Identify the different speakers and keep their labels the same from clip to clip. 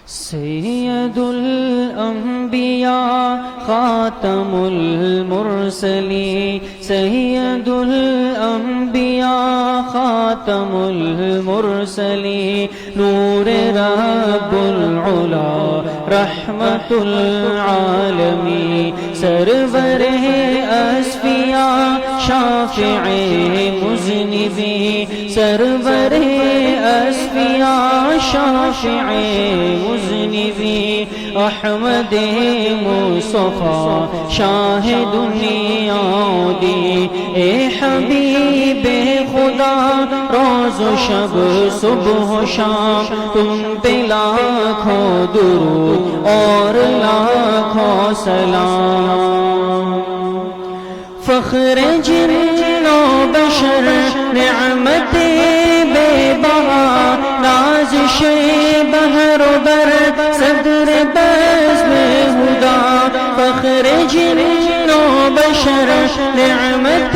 Speaker 1: سید الانبیاء خاتم المرسلین، سید الانبیاء خاتم المرسلین، نور رب العلا رحمت العالمین، سرور اصفیاء شافع مذنبین، سرور اصفیاء شافع مذنبین، احمد مصطفیٰ شاہ دنیا دی، اے حبیب خدا روز و شب صبح و شام تم پہ لاکھوں درود اور لاکھوں سلام، فخر جن و بشر نعمت بے بہا، نازش بحر و بر صدر بزم ہدا، فخر جن و بشر نعمت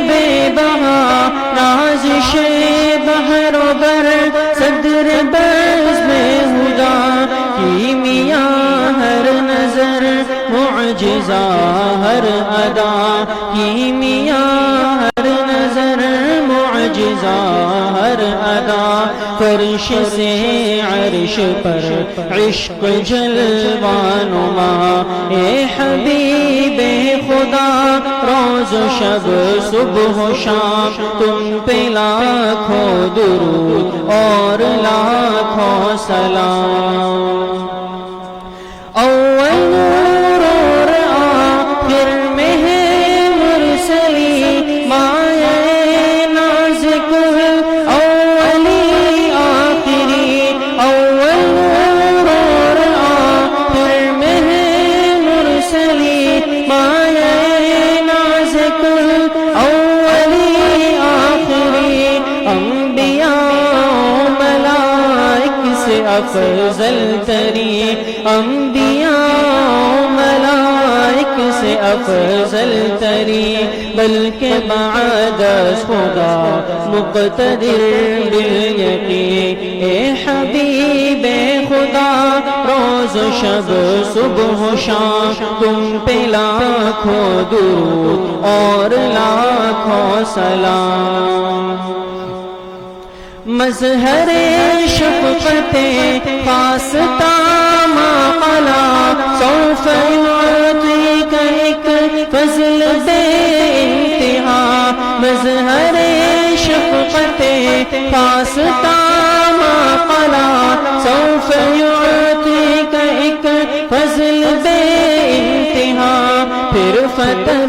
Speaker 1: بے بہا، نازش بحر و بر صدر بزم ہدا، کیمیا ہر نظر معجزہ ہر ادا، کیمیا ہر نظر معجزہ ہر ادا، فرش سے عرش پر عشق جلوہ نما، اے حبیب خدا روز و شب صبح و شام تم پہ لاکھوں درود اور لاکھوں سلام، اول نور اور آخر میں ہے مرسلی، مایہ ناز کل اولی آخری، اول نور اور آخر میں ہے مرسلی، مایہ ناز کل اولی آخری، انبیاء ملائک سے افضل ترین، انبیاء ملائک سے افضل ترین، بلکہ بعد از خدا مقتدر بالیقین، اے حبیب خدا روز و شب صبح و شام تم پہ لاکھوں درود اور لاکھوں سلام، مظہر شفقت خاصتا ما قلا، سوف یعطیک ایک فضل بے انتہا، مظہر شفقت خاصتا ما قلا، سوف یعطیک ایک فضل بے انتہا، پھر فتر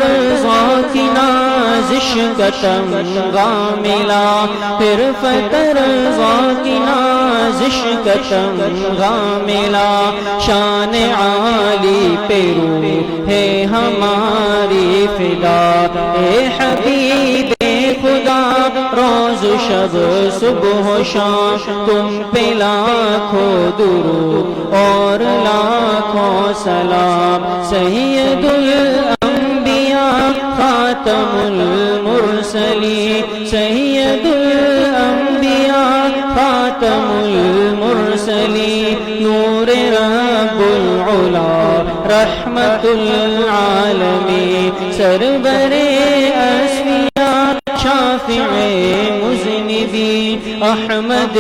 Speaker 1: کی نازش کا تمغہ ملا، پھر فتر کی نازش کا تمغہ ملا، شان عالی پہ روح ہے ہماری فدا، اے حبیب خدا روز و شب صبح و شام تم پہ لاکھوں درود اور لاکھوں سلام، سید الانبیاء خاتم المرسلین، سید الانبیاء خاتم المرسلین، نور رب العلا رحمت العالمین، سرور اصفیاء شافع مذنبین، احمد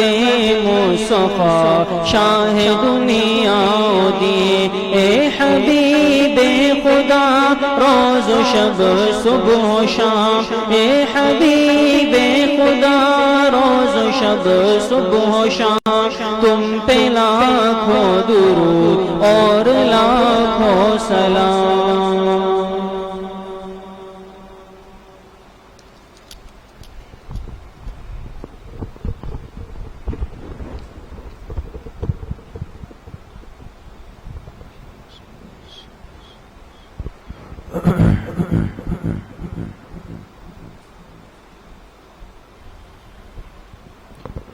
Speaker 1: مصطفیٰ شاہ دنیا دی، اے حبیب خدا روز و شب صبح و شام، اے حبیب خدا روز و شب صبح و شام تم پہ لاکھوں درود اور لاکھوں سلام،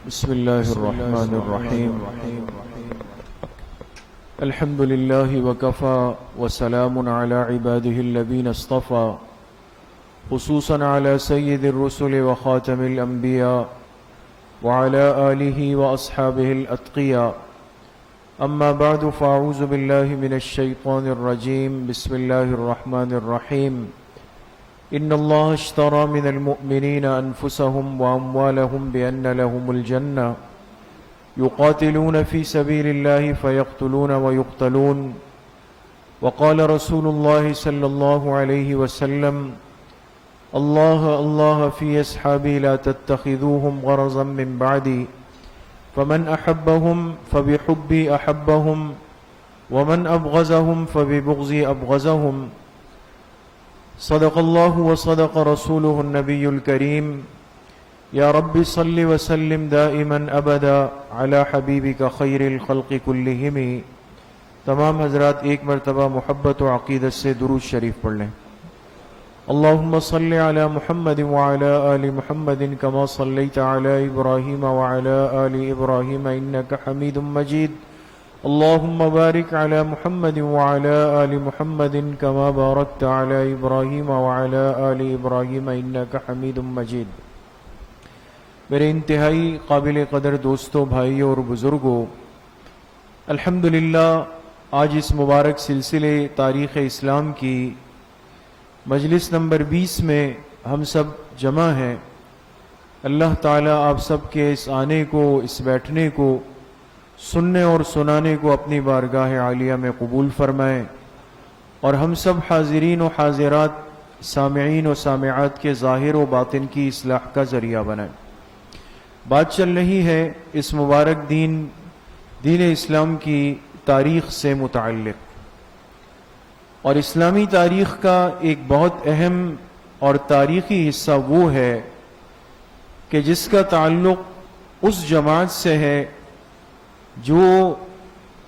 Speaker 2: بسم اللہ الرحمن الرحیم، الحمد للہ وکفا وسلام علی عباده الذین اصطفى، خصوصا علی سید الرسل وخاتم الانبیاء وعلى آله وأصحابه الأتقياء أما بعد فأعوذ بالله من الشيطان الرجيم بسم الله الرحمن الرحيم إن الله اشترى من المؤمنين أنفسهم وأموالهم بأن لهم الجنة يقاتلون في سبيل الله فيقتلون ويقتلون وقال رسول الله صلى الله عليه وسلم الله الله في أصحابي لا تتخذوهم غرضا من بعدي فمن أحبهم فبحبي أحبهم ومن أبغضهم فببغضي أبغضهم صدق الله وصدق رسوله النبي الكريم يا رب صل وسلم دائما أبدا على حبيبك خير الخلق كلهم. تمام حضرات ایک مرتبہ محبت و عقیدت سے درود شریف پڑھ لیں. اللهم صل على محمد وعلى آل محمد كما صليت على إبراهيم وعلى آل إبراهيم إنك حميد مجيد. اللهم بارك على محمد وعلى آل محمد كما باركت على إبراهيم وعلى آل إبراهيم إنك حميد مجيد. میرے انتہائی قابل قدر دوستوں، بھائیوں اور بزرگوں، الحمدللہ آج اس مبارک سلسلے تاریخ اسلام کی مجلس نمبر 20 میں ہم سب جمع ہیں. اللہ تعالیٰ آپ سب کے اس آنے کو، اس بیٹھنے کو، سننے اور سنانے کو اپنی بارگاہ عالیہ میں قبول فرمائیں اور ہم سب حاضرین و حاضرات، سامعین و سامعات کے ظاہر و باطن کی اصلاح کا ذریعہ بنائیں. بات چل رہی ہے اس مبارک دین اسلام کی تاریخ سے متعلق، اور اسلامی تاریخ کا ایک بہت اہم اور تاریخی حصہ وہ ہے کہ جس کا تعلق اس جماعت سے ہے جو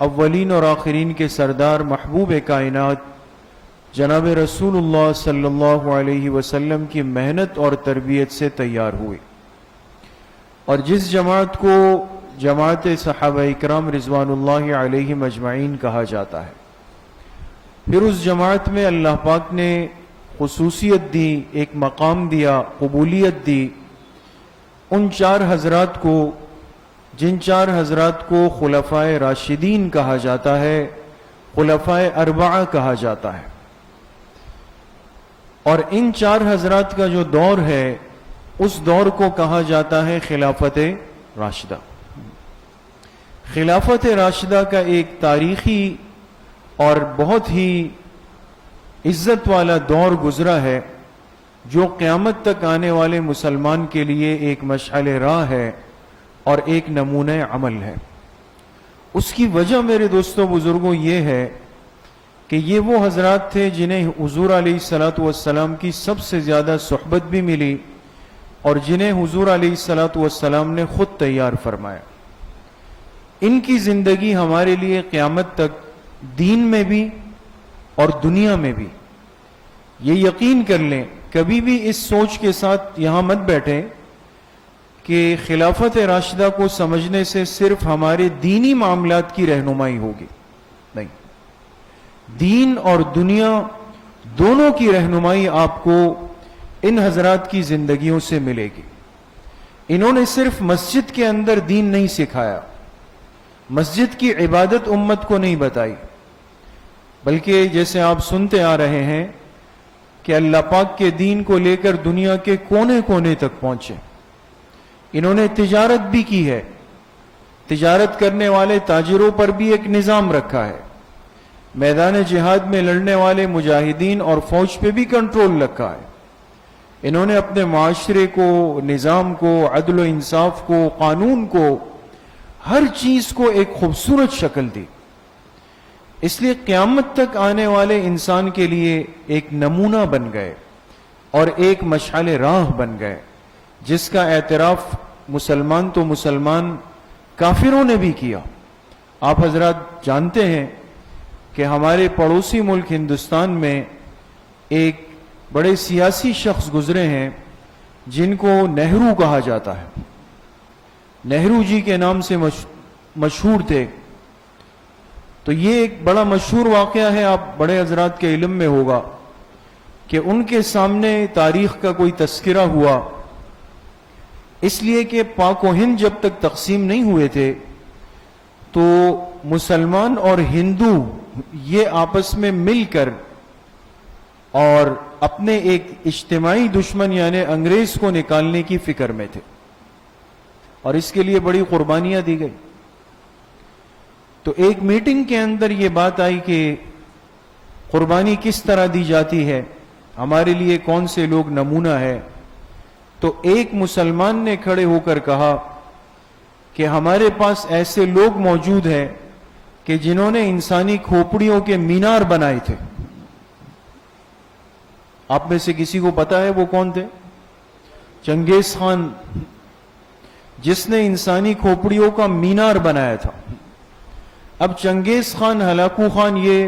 Speaker 2: اولین اور آخرین کے سردار محبوب کائنات جناب رسول اللہ صلی اللہ علیہ وسلم کی محنت اور تربیت سے تیار ہوئی، اور جس جماعت کو جماعت صحابہ اکرام رضوان اللہ علیہم اجمعین کہا جاتا ہے. پھر اس جماعت میں اللہ پاک نے خصوصیت دی، ایک مقام دیا، قبولیت دی ان چار حضرات کو، جن چار حضرات کو خلفائے راشدین کہا جاتا ہے، خلفائے اربعہ کہا جاتا ہے. اور ان چار حضرات کا جو دور ہے اس دور کو کہا جاتا ہے خلافت راشدہ. خلافت راشدہ کا ایک تاریخی اور بہت ہی عزت والا دور گزرا ہے جو قیامت تک آنے والے مسلمان کے لیے ایک مشعل راہ ہے اور ایک نمونہ عمل ہے. اس کی وجہ میرے دوستوں بزرگوں یہ ہے کہ یہ وہ حضرات تھے جنہیں حضور علیہ الصلوۃ والسلام کی سب سے زیادہ صحبت بھی ملی اور جنہیں حضور علیہ الصلوۃ والسلام نے خود تیار فرمایا. ان کی زندگی ہمارے لیے قیامت تک دین میں بھی اور دنیا میں بھی، یہ یقین کر لیں، کبھی بھی اس سوچ کے ساتھ یہاں مت بیٹھیں کہ خلافت راشدہ کو سمجھنے سے صرف ہمارے دینی معاملات کی رہنمائی ہوگی. نہیں، دین اور دنیا دونوں کی رہنمائی آپ کو ان حضرات کی زندگیوں سے ملے گی. انہوں نے صرف مسجد کے اندر دین نہیں سکھایا، مسجد کی عبادت امت کو نہیں بتائی، بلکہ جیسے آپ سنتے آ رہے ہیں کہ اللہ پاک کے دین کو لے کر دنیا کے کونے کونے تک پہنچے. انہوں نے تجارت بھی کی ہے، تجارت کرنے والے تاجروں پر بھی ایک نظام رکھا ہے، میدان جہاد میں لڑنے والے مجاہدین اور فوج پہ بھی کنٹرول رکھا ہے. انہوں نے اپنے معاشرے کو، نظام کو، عدل و انصاف کو، قانون کو، ہر چیز کو ایک خوبصورت شکل دی. اس لیے قیامت تک آنے والے انسان کے لیے ایک نمونہ بن گئے اور ایک مشعل راہ بن گئے، جس کا اعتراف مسلمان تو مسلمان، کافروں نے بھی کیا. آپ حضرات جانتے ہیں کہ ہمارے پڑوسی ملک ہندوستان میں ایک بڑے سیاسی شخص گزرے ہیں جن کو نہرو کہا جاتا ہے. نہرو جی کے نام سے مشہور تھے. تو یہ ایک بڑا مشہور واقعہ ہے، آپ بڑے حضرات کے علم میں ہوگا کہ ان کے سامنے تاریخ کا کوئی تذکرہ ہوا، اس لیے کہ پاک و ہند جب تک تقسیم نہیں ہوئے تھے تو مسلمان اور ہندو یہ آپس میں مل کر اور اپنے ایک اجتماعی دشمن یعنی انگریز کو نکالنے کی فکر میں تھے، اور اس کے لیے بڑی قربانیاں دی گئی۔ تو ایک میٹنگ کے اندر یہ بات آئی کہ قربانی کس طرح دی جاتی ہے، ہمارے لیے کون سے لوگ نمونہ ہے۔ تو ایک مسلمان نے کھڑے ہو کر کہا کہ ہمارے پاس ایسے لوگ موجود ہیں کہ جنہوں نے انسانی کھوپڑیوں کے مینار بنائے تھے۔ آپ میں سے کسی کو پتا ہے وہ کون تھے؟ چنگیز خان، جس نے انسانی کھوپڑیوں کا مینار بنایا تھا۔ اب چنگیز خان، ہلاکو خان یہ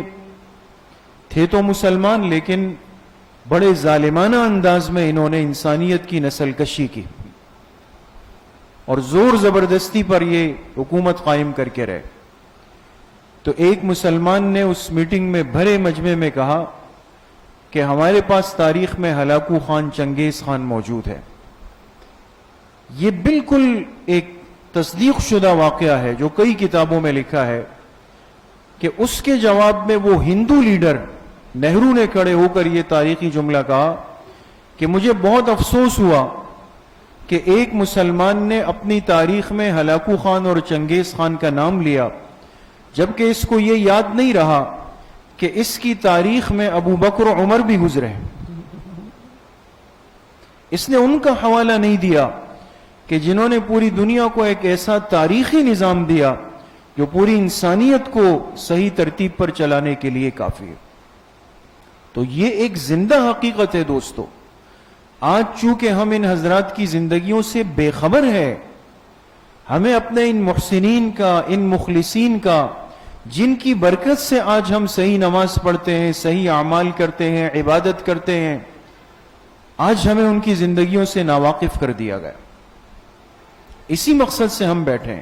Speaker 2: تھے تو مسلمان، لیکن بڑے ظالمانہ انداز میں انہوں نے انسانیت کی نسل کشی کی اور زور زبردستی پر یہ حکومت قائم کر کے رہے۔ تو ایک مسلمان نے اس میٹنگ میں بھرے مجمع میں کہا کہ ہمارے پاس تاریخ میں ہلاکو خان چنگیز خان موجود ہے۔ یہ بالکل ایک تصدیق شدہ واقعہ ہے جو کئی کتابوں میں لکھا ہے کہ اس کے جواب میں وہ ہندو لیڈر نہرو نے کھڑے ہو کر یہ تاریخی جملہ کہا کہ مجھے بہت افسوس ہوا کہ ایک مسلمان نے اپنی تاریخ میں ہلاکو خان اور چنگیز خان کا نام لیا، جبکہ اس کو یہ یاد نہیں رہا کہ اس کی تاریخ میں ابو بکر و عمر بھی گزرے۔ اس نے ان کا حوالہ نہیں دیا کہ جنہوں نے پوری دنیا کو ایک ایسا تاریخی نظام دیا جو پوری انسانیت کو صحیح ترتیب پر چلانے کے لیے کافی ہے۔ تو یہ ایک زندہ حقیقت ہے دوستو۔ آج چونکہ ہم ان حضرات کی زندگیوں سے بے خبر ہے، ہمیں اپنے ان محسنین کا، ان مخلصین کا، جن کی برکت سے آج ہم صحیح نماز پڑھتے ہیں، صحیح اعمال کرتے ہیں، عبادت کرتے ہیں، آج ہمیں ان کی زندگیوں سے ناواقف کر دیا گیا۔ اسی مقصد سے ہم بیٹھے ہیں۔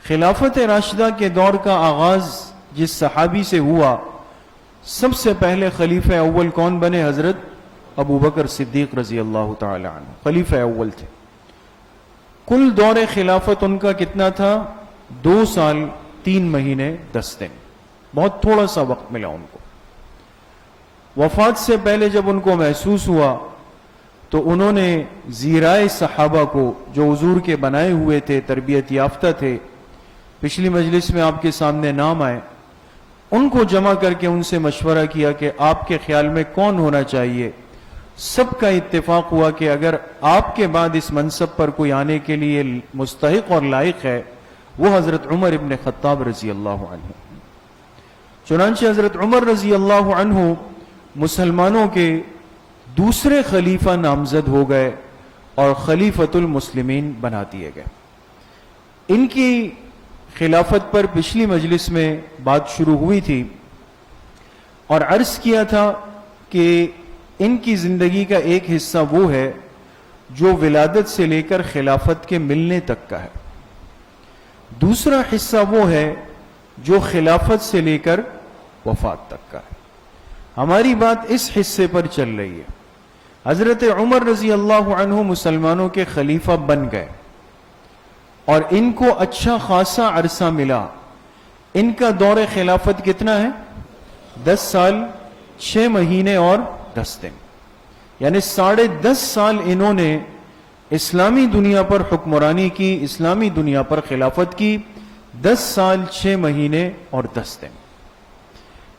Speaker 2: خلافت راشدہ کے دور کا آغاز جس صحابی سے ہوا، سب سے پہلے خلیفہ اول کون بنے؟ حضرت ابو بکر صدیق رضی اللہ تعالی عنہ خلیفہ اول تھے۔ کل دور خلافت ان کا کتنا تھا؟ 2 سال 3 مہینے 10 دن، بہت تھوڑا سا وقت ملا ان کو۔ وفات سے پہلے جب ان کو محسوس ہوا تو انہوں نے زیرائے صحابہ کو جو حضور کے بنائے ہوئے تھے، تربیت یافتہ تھے، پچھلی مجلس میں آپ کے سامنے نام آئے، ان کو جمع کر کے ان سے مشورہ کیا کہ آپ کے خیال میں کون ہونا چاہیے۔ سب کا اتفاق ہوا کہ اگر آپ کے بعد اس منصب پر کوئی آنے کے لیے مستحق اور لائق ہے وہ حضرت عمر ابن خطاب رضی اللہ عنہ۔ چنانچہ حضرت عمر رضی اللہ عنہ مسلمانوں کے دوسرے خلیفہ نامزد ہو گئے اور خلیفۃ المسلمین بنا دیے گئے۔ ان کی خلافت پر پچھلی مجلس میں بات شروع ہوئی تھی اور عرض کیا تھا کہ ان کی زندگی کا ایک حصہ وہ ہے جو ولادت سے لے کر خلافت کے ملنے تک کا ہے، دوسرا حصہ وہ ہے جو خلافت سے لے کر وفات تک کا ہے۔ ہماری بات اس حصے پر چل رہی ہے۔ حضرت عمر رضی اللہ عنہ مسلمانوں کے خلیفہ بن گئے اور ان کو اچھا خاصا عرصہ ملا۔ ان کا دور خلافت کتنا ہے؟ 10 سال 6 مہینے اور 10 دن، یعنی 10.5 سال انہوں نے اسلامی دنیا پر حکمرانی کی، اسلامی دنیا پر خلافت کی، 10 سال 6 مہینے اور 10 دن۔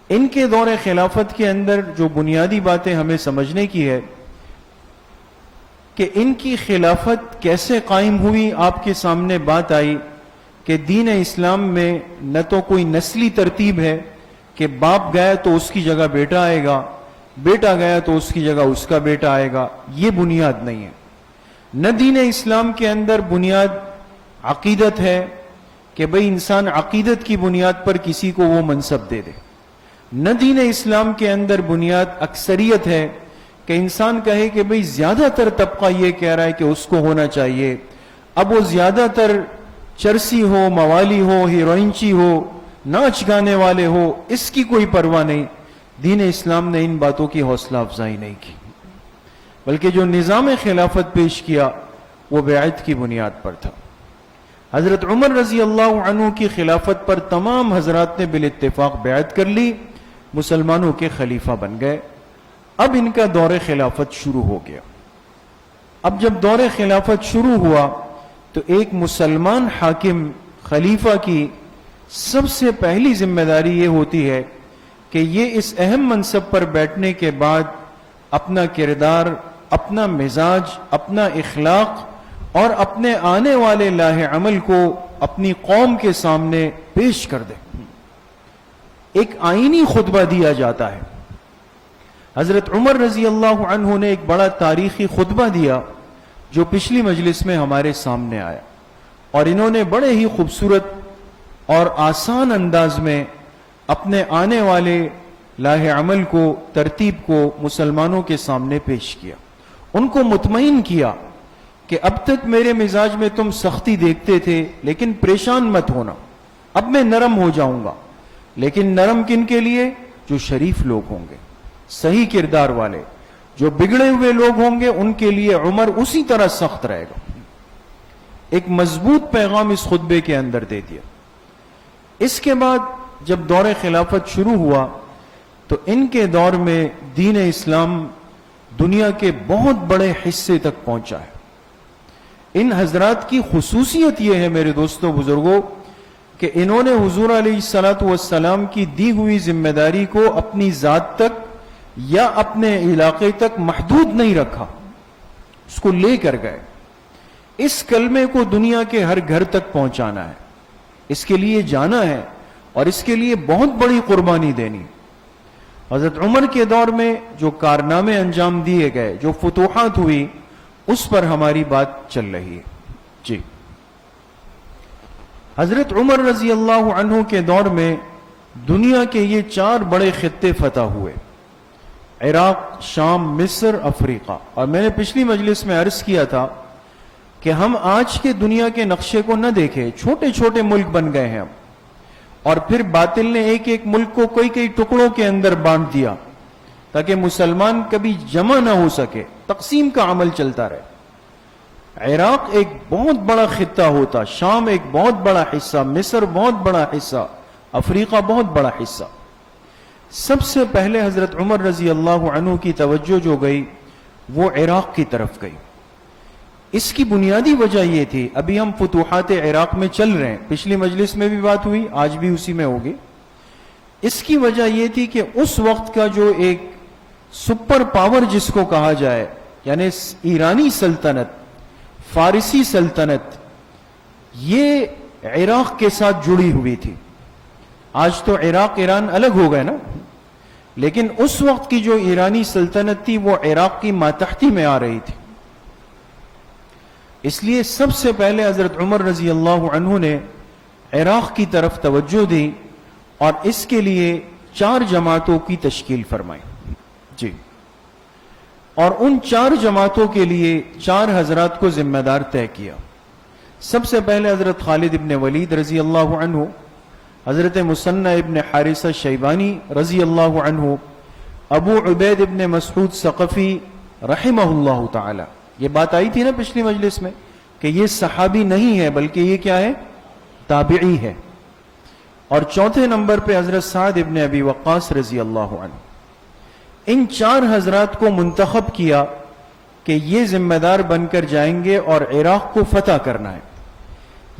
Speaker 2: ان کے دور خلافت کے اندر جو بنیادی باتیں ہمیں سمجھنے کی ہے کہ ان کی خلافت کیسے قائم ہوئی۔ آپ کے سامنے بات آئی کہ دین اسلام میں نہ تو کوئی نسلی ترتیب ہے کہ باپ گیا تو اس کی جگہ بیٹا آئے گا، بیٹا گیا تو اس کی جگہ اس کا بیٹا آئے گا، یہ بنیاد نہیں ہے۔ نہ دین اسلام کے اندر بنیاد عقیدت ہے کہ بھئی انسان عقیدت کی بنیاد پر کسی کو وہ منصب دے دے، نہ دین اسلام کے اندر بنیاد اکثریت ہے کہ انسان کہے کہ بھئی زیادہ تر طبقہ یہ کہہ رہا ہے کہ اس کو ہونا چاہیے، اب وہ زیادہ تر چرسی ہو، موالی ہو، ہیروئنچی ہو، ناچ گانے والے ہو، اس کی کوئی پرواہ نہیں۔ دین اسلام نے ان باتوں کی حوصلہ افزائی نہیں کی، بلکہ جو نظام خلافت پیش کیا وہ بیعت کی بنیاد پر تھا۔ حضرت عمر رضی اللہ عنہ کی خلافت پر تمام حضرات نے بالاتفاق بیعت کر لی، مسلمانوں کے خلیفہ بن گئے۔ اب ان کا دور خلافت شروع ہو گیا۔ اب جب دور خلافت شروع ہوا تو ایک مسلمان حاکم خلیفہ کی سب سے پہلی ذمہ داری یہ ہوتی ہے کہ یہ اس اہم منصب پر بیٹھنے کے بعد اپنا کردار، اپنا مزاج، اپنا اخلاق اور اپنے آنے والے لاہ عمل کو اپنی قوم کے سامنے پیش کر دے۔ ایک آئینی خطبہ دیا جاتا ہے۔ حضرت عمر رضی اللہ عنہ نے ایک بڑا تاریخی خطبہ دیا جو پچھلی مجلس میں ہمارے سامنے آیا، اور انہوں نے بڑے ہی خوبصورت اور آسان انداز میں اپنے آنے والے لاہ عمل کو، ترتیب کو مسلمانوں کے سامنے پیش کیا۔ ان کو مطمئن کیا کہ اب تک میرے مزاج میں تم سختی دیکھتے تھے، لیکن پریشان مت ہونا، اب میں نرم ہو جاؤں گا۔ لیکن نرم کن کے لیے؟ جو شریف لوگ ہوں گے، صحیح کردار والے۔ جو بگڑے ہوئے لوگ ہوں گے ان کے لیے عمر اسی طرح سخت رہے گا۔ ایک مضبوط پیغام اس خطبے کے اندر دے دیا۔ اس کے بعد جب دور خلافت شروع ہوا تو ان کے دور میں دین اسلام دنیا کے بہت بڑے حصے تک پہنچا ہے۔ ان حضرات کی خصوصیت یہ ہے میرے دوستوں بزرگوں کہ انہوں نے حضور علیہ الصلوۃ والسلام کی دی ہوئی ذمہ داری کو اپنی ذات تک یا اپنے علاقے تک محدود نہیں رکھا، اس کو لے کر گئے۔ اس کلمے کو دنیا کے ہر گھر تک پہنچانا ہے، اس کے لیے جانا ہے اور اس کے لیے بہت بڑی قربانی دینی۔ حضرت عمر کے دور میں جو کارنامے انجام دیے گئے، جو فتوحات ہوئی، اس پر ہماری بات چل رہی ہے۔ جی، حضرت عمر رضی اللہ عنہ کے دور میں دنیا کے یہ 4 بڑے خطے فتح ہوئے: عراق، شام، مصر، افریقہ۔ اور میں نے پچھلی مجلس میں عرض کیا تھا کہ ہم آج کے دنیا کے نقشے کو نہ دیکھیں، چھوٹے چھوٹے ملک بن گئے ہیں ہم، اور پھر باطل نے ایک ایک ملک کو کئی ٹکڑوں کے اندر بانٹ دیا تاکہ مسلمان کبھی جمع نہ ہو سکے، تقسیم کا عمل چلتا رہے۔ عراق ایک بہت بڑا خطہ ہوتا، شام ایک بہت بڑا حصہ، مصر بہت بڑا حصہ، افریقہ بہت بڑا حصہ۔ سب سے پہلے حضرت عمر رضی اللہ عنہ کی توجہ جو گئی وہ عراق کی طرف گئی۔ اس کی بنیادی وجہ یہ تھی، ابھی ہم فتوحات عراق میں چل رہے ہیں، پچھلی مجلس میں بھی بات ہوئی، آج بھی اسی میں ہوگی۔ اس کی وجہ یہ تھی کہ اس وقت کا جو ایک سپر پاور جس کو کہا جائے، یعنی ایرانی سلطنت، فارسی سلطنت، یہ عراق کے ساتھ جڑی ہوئی تھی۔ آج تو عراق ایران الگ ہو گئے نا، لیکن اس وقت کی جو ایرانی سلطنت تھی وہ عراق کی ماتحتی میں آ رہی تھی۔ اس لیے سب سے پہلے حضرت عمر رضی اللہ عنہ نے عراق کی طرف توجہ دی اور اس کے لیے 4 جماعتوں کی تشکیل فرمائی۔ جی، اور ان 4 جماعتوں کے لیے 4 حضرات کو ذمہ دار طے کیا۔ سب سے پہلے حضرت خالد ابن ولید رضی اللہ عنہ، حضرت مثنى ابن حارثہ شیبانی رضی اللہ عنہ، ابو عبید ابن مسعود ثقفی رحمہ اللہ تعالی۔ یہ بات آئی تھی نا پچھلی مجلس میں کہ یہ صحابی نہیں ہے بلکہ یہ کیا ہے؟ تابعی ہے۔ اور چوتھے نمبر پہ حضرت سعد ابن ابی وقاص رضی اللہ عنہ۔ ان 4 حضرات کو منتخب کیا کہ یہ ذمہ دار بن کر جائیں گے اور عراق کو فتح کرنا ہے۔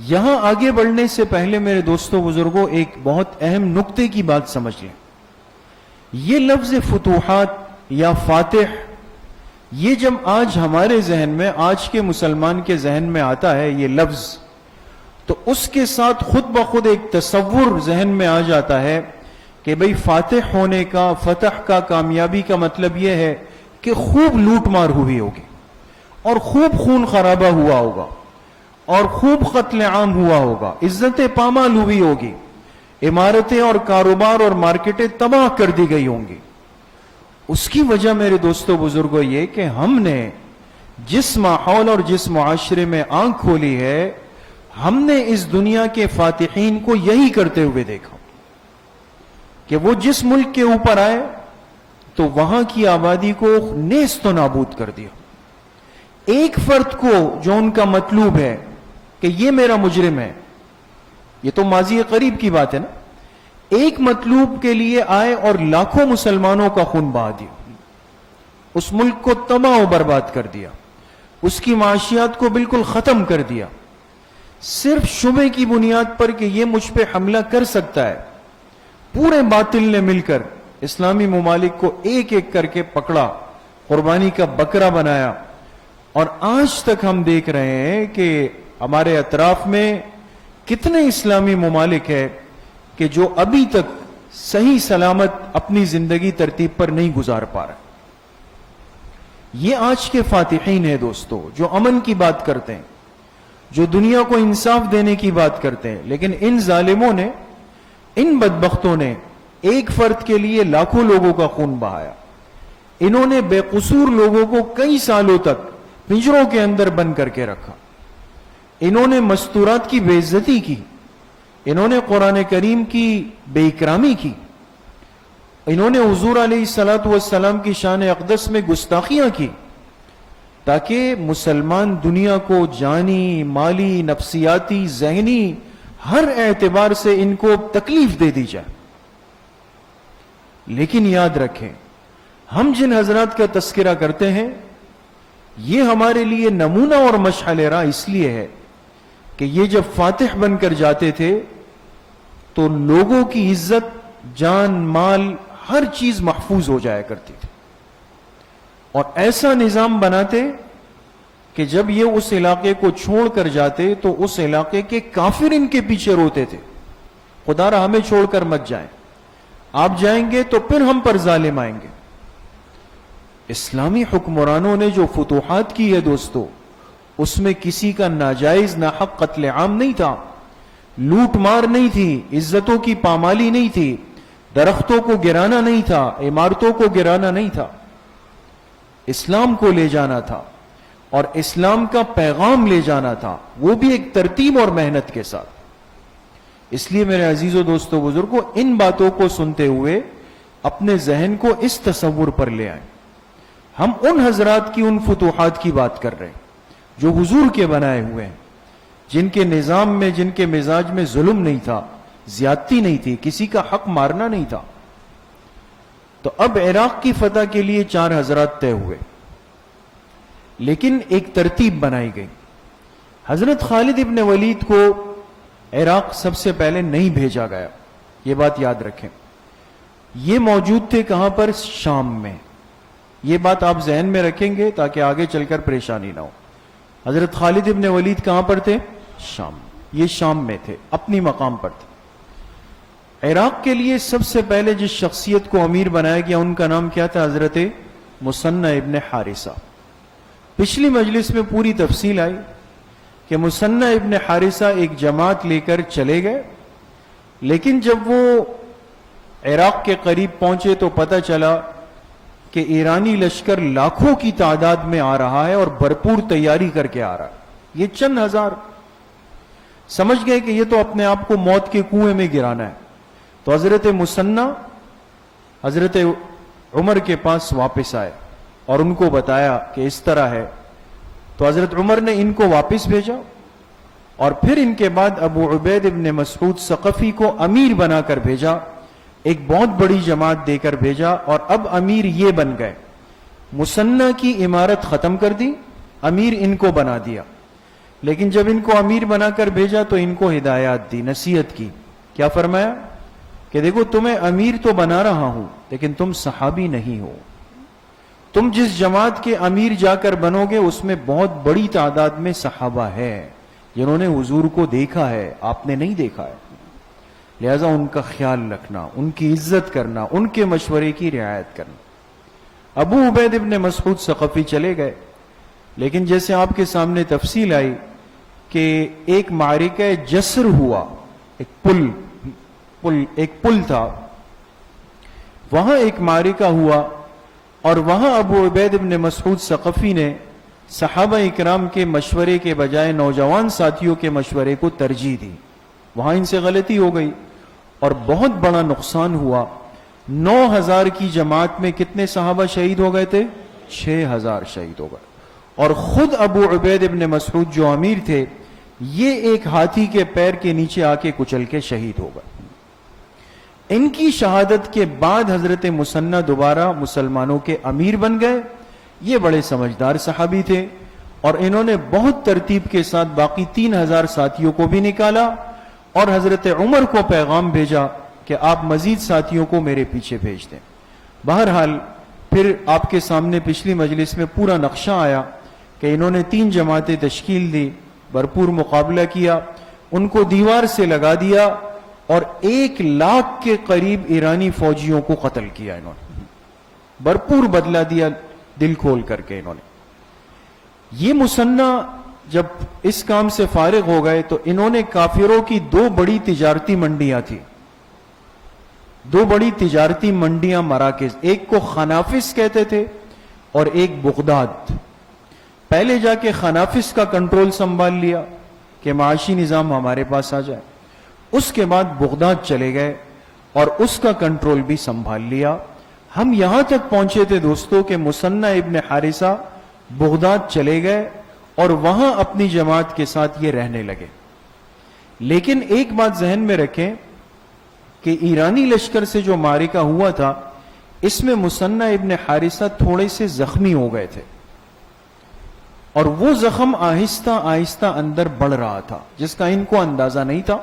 Speaker 2: یہاں آگے بڑھنے سے پہلے میرے دوستوں بزرگوں ایک بہت اہم نقطے کی بات سمجھ لیں۔ یہ لفظ فتوحات یا فاتح، یہ جب آج ہمارے ذہن میں، آج کے مسلمان کے ذہن میں آتا ہے یہ لفظ، تو اس کے ساتھ خود بخود ایک تصور ذہن میں آ جاتا ہے کہ بھئی فاتح ہونے کا، فتح کا، کامیابی کا مطلب یہ ہے کہ خوب لوٹ مار ہوئی ہوگی اور خوب خون خرابہ ہوا ہوگا اور خوب قتل عام ہوا ہوگا، عزتیں پامال ہوئی ہوگی، عمارتیں اور کاروبار اور مارکیٹیں تباہ کر دی گئی ہوں گی۔ اس کی وجہ میرے دوستوں بزرگوں یہ کہ ہم نے جس ماحول اور جس معاشرے میں آنکھ کھولی ہے، ہم نے اس دنیا کے فاتحین کو یہی کرتے ہوئے دیکھا کہ وہ جس ملک کے اوپر آئے تو وہاں کی آبادی کو نیست و نابود کر دیا۔ ایک فرد کو جو ان کا مطلوب ہے کہ یہ میرا مجرم ہے. یہ تو ماضی قریب کی بات ہے نا. ایک مطلوب کے لیے آئے اور لاکھوں مسلمانوں کا خون بہا دیا, اس ملک کو تباہ و برباد کر دیا, اس کی معاشیات کو بالکل ختم کر دیا, صرف شبے کی بنیاد پر کہ یہ مجھ پہ حملہ کر سکتا ہے. پورے باطل نے مل کر اسلامی ممالک کو ایک ایک کر کے پکڑا, قربانی کا بکرا بنایا, اور آج تک ہم دیکھ رہے ہیں کہ ہمارے اطراف میں کتنے اسلامی ممالک ہیں کہ جو ابھی تک صحیح سلامت اپنی زندگی ترتیب پر نہیں گزار پا رہے. یہ آج کے فاتحین ہیں دوستو, جو امن کی بات کرتے ہیں, جو دنیا کو انصاف دینے کی بات کرتے ہیں. لیکن ان ظالموں نے, ان بدبختوں نے ایک فرد کے لیے لاکھوں لوگوں کا خون بہایا. انہوں نے بے قصور لوگوں کو کئی سالوں تک پنجروں کے اندر بند کر کے رکھا. انہوں نے مستورات کی بے عزتی کی, انہوں نے قرآن کریم کی بے اکرامی کی, انہوں نے حضور علیہ الصلوۃ والسلام کی شان اقدس میں گستاخیاں کی, تاکہ مسلمان دنیا کو جانی, مالی, نفسیاتی, ذہنی ہر اعتبار سے ان کو تکلیف دے دی جائے. لیکن یاد رکھیں, ہم جن حضرات کا تذکرہ کرتے ہیں یہ ہمارے لیے نمونہ اور مشعل راہ اس لیے ہے کہ یہ جب فاتح بن کر جاتے تھے تو لوگوں کی عزت, جان, مال, ہر چیز محفوظ ہو جایا کرتی تھی, اور ایسا نظام بناتے کہ جب یہ اس علاقے کو چھوڑ کر جاتے تو اس علاقے کے کافر ان کے پیچھے روتے تھے, خدا را ہمیں چھوڑ کر مت جائیں, آپ جائیں گے تو پھر ہم پر ظالم آئیں گے. اسلامی حکمرانوں نے جو فتوحات کی ہے دوستو, اس میں کسی کا ناجائز ناحق قتل عام نہیں تھا, لوٹ مار نہیں تھی, عزتوں کی پامالی نہیں تھی, درختوں کو گرانا نہیں تھا, عمارتوں کو گرانا نہیں تھا. اسلام کو لے جانا تھا اور اسلام کا پیغام لے جانا تھا, وہ بھی ایک ترتیب اور محنت کے ساتھ. اس لیے میرے عزیزو دوستو بزرگوں, ان باتوں کو سنتے ہوئے اپنے ذہن کو اس تصور پر لے آئیں. ہم ان حضرات کی, ان فتوحات کی بات کر رہے ہیں جو حضور کے بنائے ہوئے ہیں, جن کے نظام میں, جن کے مزاج میں ظلم نہیں تھا, زیادتی نہیں تھی, کسی کا حق مارنا نہیں تھا. تو اب عراق کی فتح کے لیے 4 حضرات طے ہوئے, لیکن ایک ترتیب بنائی گئی. حضرت خالد ابن ولید کو عراق سب سے پہلے نہیں بھیجا گیا, یہ بات یاد رکھیں. یہ موجود تھے کہاں پر؟ شام میں. یہ بات آپ ذہن میں رکھیں گے تاکہ آگے چل کر پریشانی نہ ہو. حضرت خالد ابن ولید کہاں پر تھے؟ شام. یہ شام میں تھے, اپنی مقام پر تھے. عراق کے لیے سب سے پہلے جس شخصیت کو امیر بنایا گیا ان کا نام کیا تھا؟ حضرت مثنی ابن حارثہ. پچھلی مجلس میں پوری تفصیل آئی کہ مثنی ابن حارثہ ایک جماعت لے کر چلے گئے, لیکن جب وہ عراق کے قریب پہنچے تو پتہ چلا کہ ایرانی لشکر لاکھوں کی تعداد میں آ رہا ہے اور بھرپور تیاری کر کے آ رہا ہے. یہ چند ہزار سمجھ گئے کہ یہ تو اپنے آپ کو موت کے کنویں میں گرانا ہے. تو حضرت مثنی حضرت عمر کے پاس واپس آئے اور ان کو بتایا کہ اس طرح ہے. تو حضرت عمر نے ان کو واپس بھیجا اور پھر ان کے بعد ابو عبید ابن مسعود ثقفی کو امیر بنا کر بھیجا, ایک بہت بڑی جماعت دے کر بھیجا, اور اب امیر یہ بن گئے. مثنی کی عمارت ختم کر دی, امیر ان کو بنا دیا. لیکن جب ان کو امیر بنا کر بھیجا تو ان کو ہدایات دی, نصیحت کی. کیا فرمایا کہ دیکھو تمہیں امیر تو بنا رہا ہوں لیکن تم صحابی نہیں ہو. تم جس جماعت کے امیر جا کر بنو گے اس میں بہت بڑی تعداد میں صحابہ ہے جنہوں نے حضور کو دیکھا ہے, آپ نے نہیں دیکھا ہے. لہذا ان کا خیال رکھنا, ان کی عزت کرنا, ان کے مشورے کی رعایت کرنا. ابو عبید ابن مسعود ثقفی چلے گئے, لیکن جیسے آپ کے سامنے تفصیل آئی کہ ایک معرکہ جسر ہوا, ایک پل تھا, وہاں ایک معرکہ ہوا, اور وہاں ابو عبید ابن مسعود ثقفی نے صحابہ اکرام کے مشورے کے بجائے نوجوان ساتھیوں کے مشورے کو ترجیح دی. وہاں ان سے غلطی ہو گئی اور بہت بڑا نقصان ہوا. 9,000 کی جماعت میں کتنے صحابہ شہید ہو گئے تھے؟ 6,000 شہید ہو گئے. اور خود ابو عبید ابن مسعود جو امیر تھے یہ ایک ہاتھی کے پیر کے نیچے آ کے کچل کے شہید ہو گئے۔ ان کی شہادت کے بعد حضرت مثنی دوبارہ مسلمانوں کے امیر بن گئے۔ یہ بڑے سمجھدار صحابی تھے اور انہوں نے بہت ترتیب کے ساتھ باقی 3000 ساتھیوں کو بھی نکالا اور حضرت عمر کو پیغام بھیجا کہ آپ مزید ساتھیوں کو میرے پیچھے بھیج دیں۔ بہرحال پھر آپ کے سامنے پچھلی مجلس میں پورا نقشہ آیا کہ انہوں نے 3 جماعتیں تشکیل دی، بھرپور مقابلہ کیا، ان کو دیوار سے لگا دیا اور 1 لاکھ کے قریب ایرانی فوجیوں کو قتل کیا۔ انہوں نے بھرپور بدلہ دیا دل کھول کر کے۔ انہوں نے یہ مثنی جب اس کام سے فارغ ہو گئے تو انہوں نے کافروں کی 2 بڑی تجارتی منڈیاں تھیں، 2 بڑی تجارتی منڈیاں مراکز، ایک کو خنافس کہتے تھے اور ایک بغداد۔ پہلے جا کے خنافس کا کنٹرول سنبھال لیا کہ معاشی نظام ہمارے پاس آ جائے، اس کے بعد بغداد چلے گئے اور اس کا کنٹرول بھی سنبھال لیا۔ ہم یہاں تک پہنچے تھے دوستو کہ مثنی ابن حارثہ بغداد چلے گئے اور وہاں اپنی جماعت کے ساتھ یہ رہنے لگے۔ لیکن ایک بات ذہن میں رکھیں کہ ایرانی لشکر سے جو معرکہ ہوا تھا اس میں مثنی ابن حارثہ تھوڑے سے زخمی ہو گئے تھے اور وہ زخم آہستہ آہستہ اندر بڑھ رہا تھا جس کا ان کو اندازہ نہیں تھا۔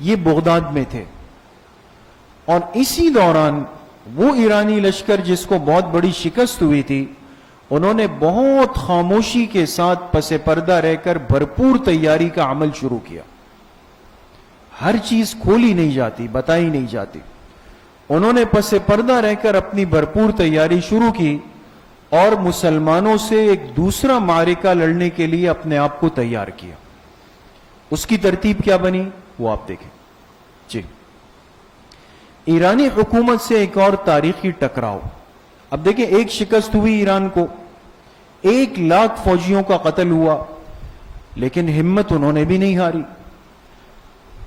Speaker 2: یہ بغداد میں تھے اور اسی دوران وہ ایرانی لشکر جس کو بہت بڑی شکست ہوئی تھی انہوں نے بہت خاموشی کے ساتھ پس پردہ رہ کر بھرپور تیاری کا عمل شروع کیا۔ ہر چیز کھولی نہیں جاتی، بتائی نہیں جاتی۔ انہوں نے پس پردہ رہ کر اپنی بھرپور تیاری شروع کی اور مسلمانوں سے ایک دوسرا معرکہ لڑنے کے لیے اپنے آپ کو تیار کیا۔ اس کی ترتیب کیا بنی وہ آپ دیکھیں۔ جی، ایرانی حکومت سے ایک اور تاریخی ٹکراؤ۔ اب دیکھیں، ایک شکست ہوئی ایران کو، 1 لاکھ فوجیوں کا قتل ہوا، لیکن ہمت انہوں نے بھی نہیں ہاری۔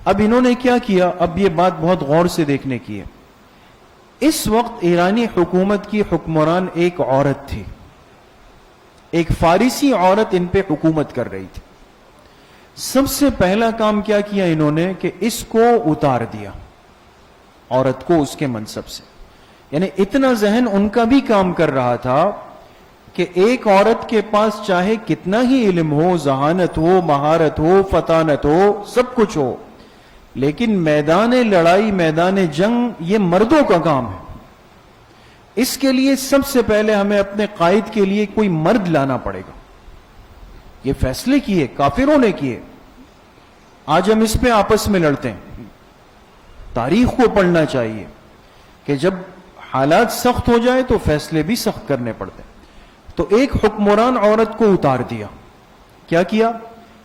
Speaker 2: اب انہوں نے کیا کیا؟ اب یہ بات بہت غور سے دیکھنے کی ہے۔ اس وقت ایرانی حکومت کی حکمران ایک عورت تھی، ایک فارسی عورت ان پہ حکومت کر رہی تھی۔ سب سے پہلا کام کیا کیا انہوں نے کہ اس کو اتار دیا، عورت کو اس کے منصب سے۔ یعنی اتنا ذہن ان کا بھی کام کر رہا تھا کہ ایک عورت کے پاس چاہے کتنا ہی علم ہو، ذہانت ہو، مہارت ہو، فطانت ہو، سب کچھ ہو، لیکن میدان لڑائی، میدان جنگ یہ مردوں کا کام ہے۔ اس کے لیے سب سے پہلے ہمیں اپنے قائد کے لیے کوئی مرد لانا پڑے گا۔ یہ فیصلے کیے کافروں نے کیے، آج ہم اس پہ آپس میں لڑتے ہیں۔ تاریخ کو پڑھنا چاہیے کہ جب حالات سخت ہو جائے تو فیصلے بھی سخت کرنے پڑتے ہیں۔ تو ایک حکمران عورت کو اتار دیا۔ کیا کیا؟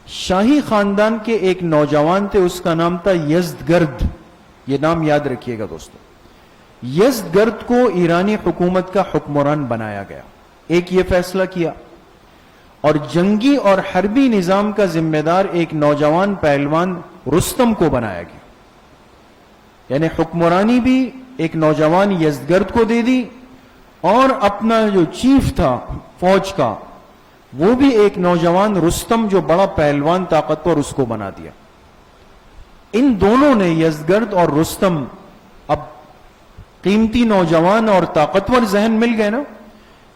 Speaker 2: شاہی خاندان کے ایک نوجوان تھے، اس کا نام تھا یزدگرد۔ یہ نام یاد رکھیے گا دوستو۔ یزدگرد کو ایرانی حکومت کا حکمران بنایا گیا۔ ایک یہ فیصلہ کیا، اور جنگی اور حربی نظام کا ذمہ دار ایک نوجوان پہلوان رستم کو بنایا گیا۔ یعنی حکمرانی بھی ایک نوجوان یزدگرد کو دے دی اور اپنا جو چیف تھا فوج کا وہ بھی ایک نوجوان رستم جو بڑا پہلوان طاقتور اس کو بنا دیا۔ ان دونوں نے، یزدگرد اور رستم، اب قیمتی نوجوان اور طاقتور ذہن مل گئے نا،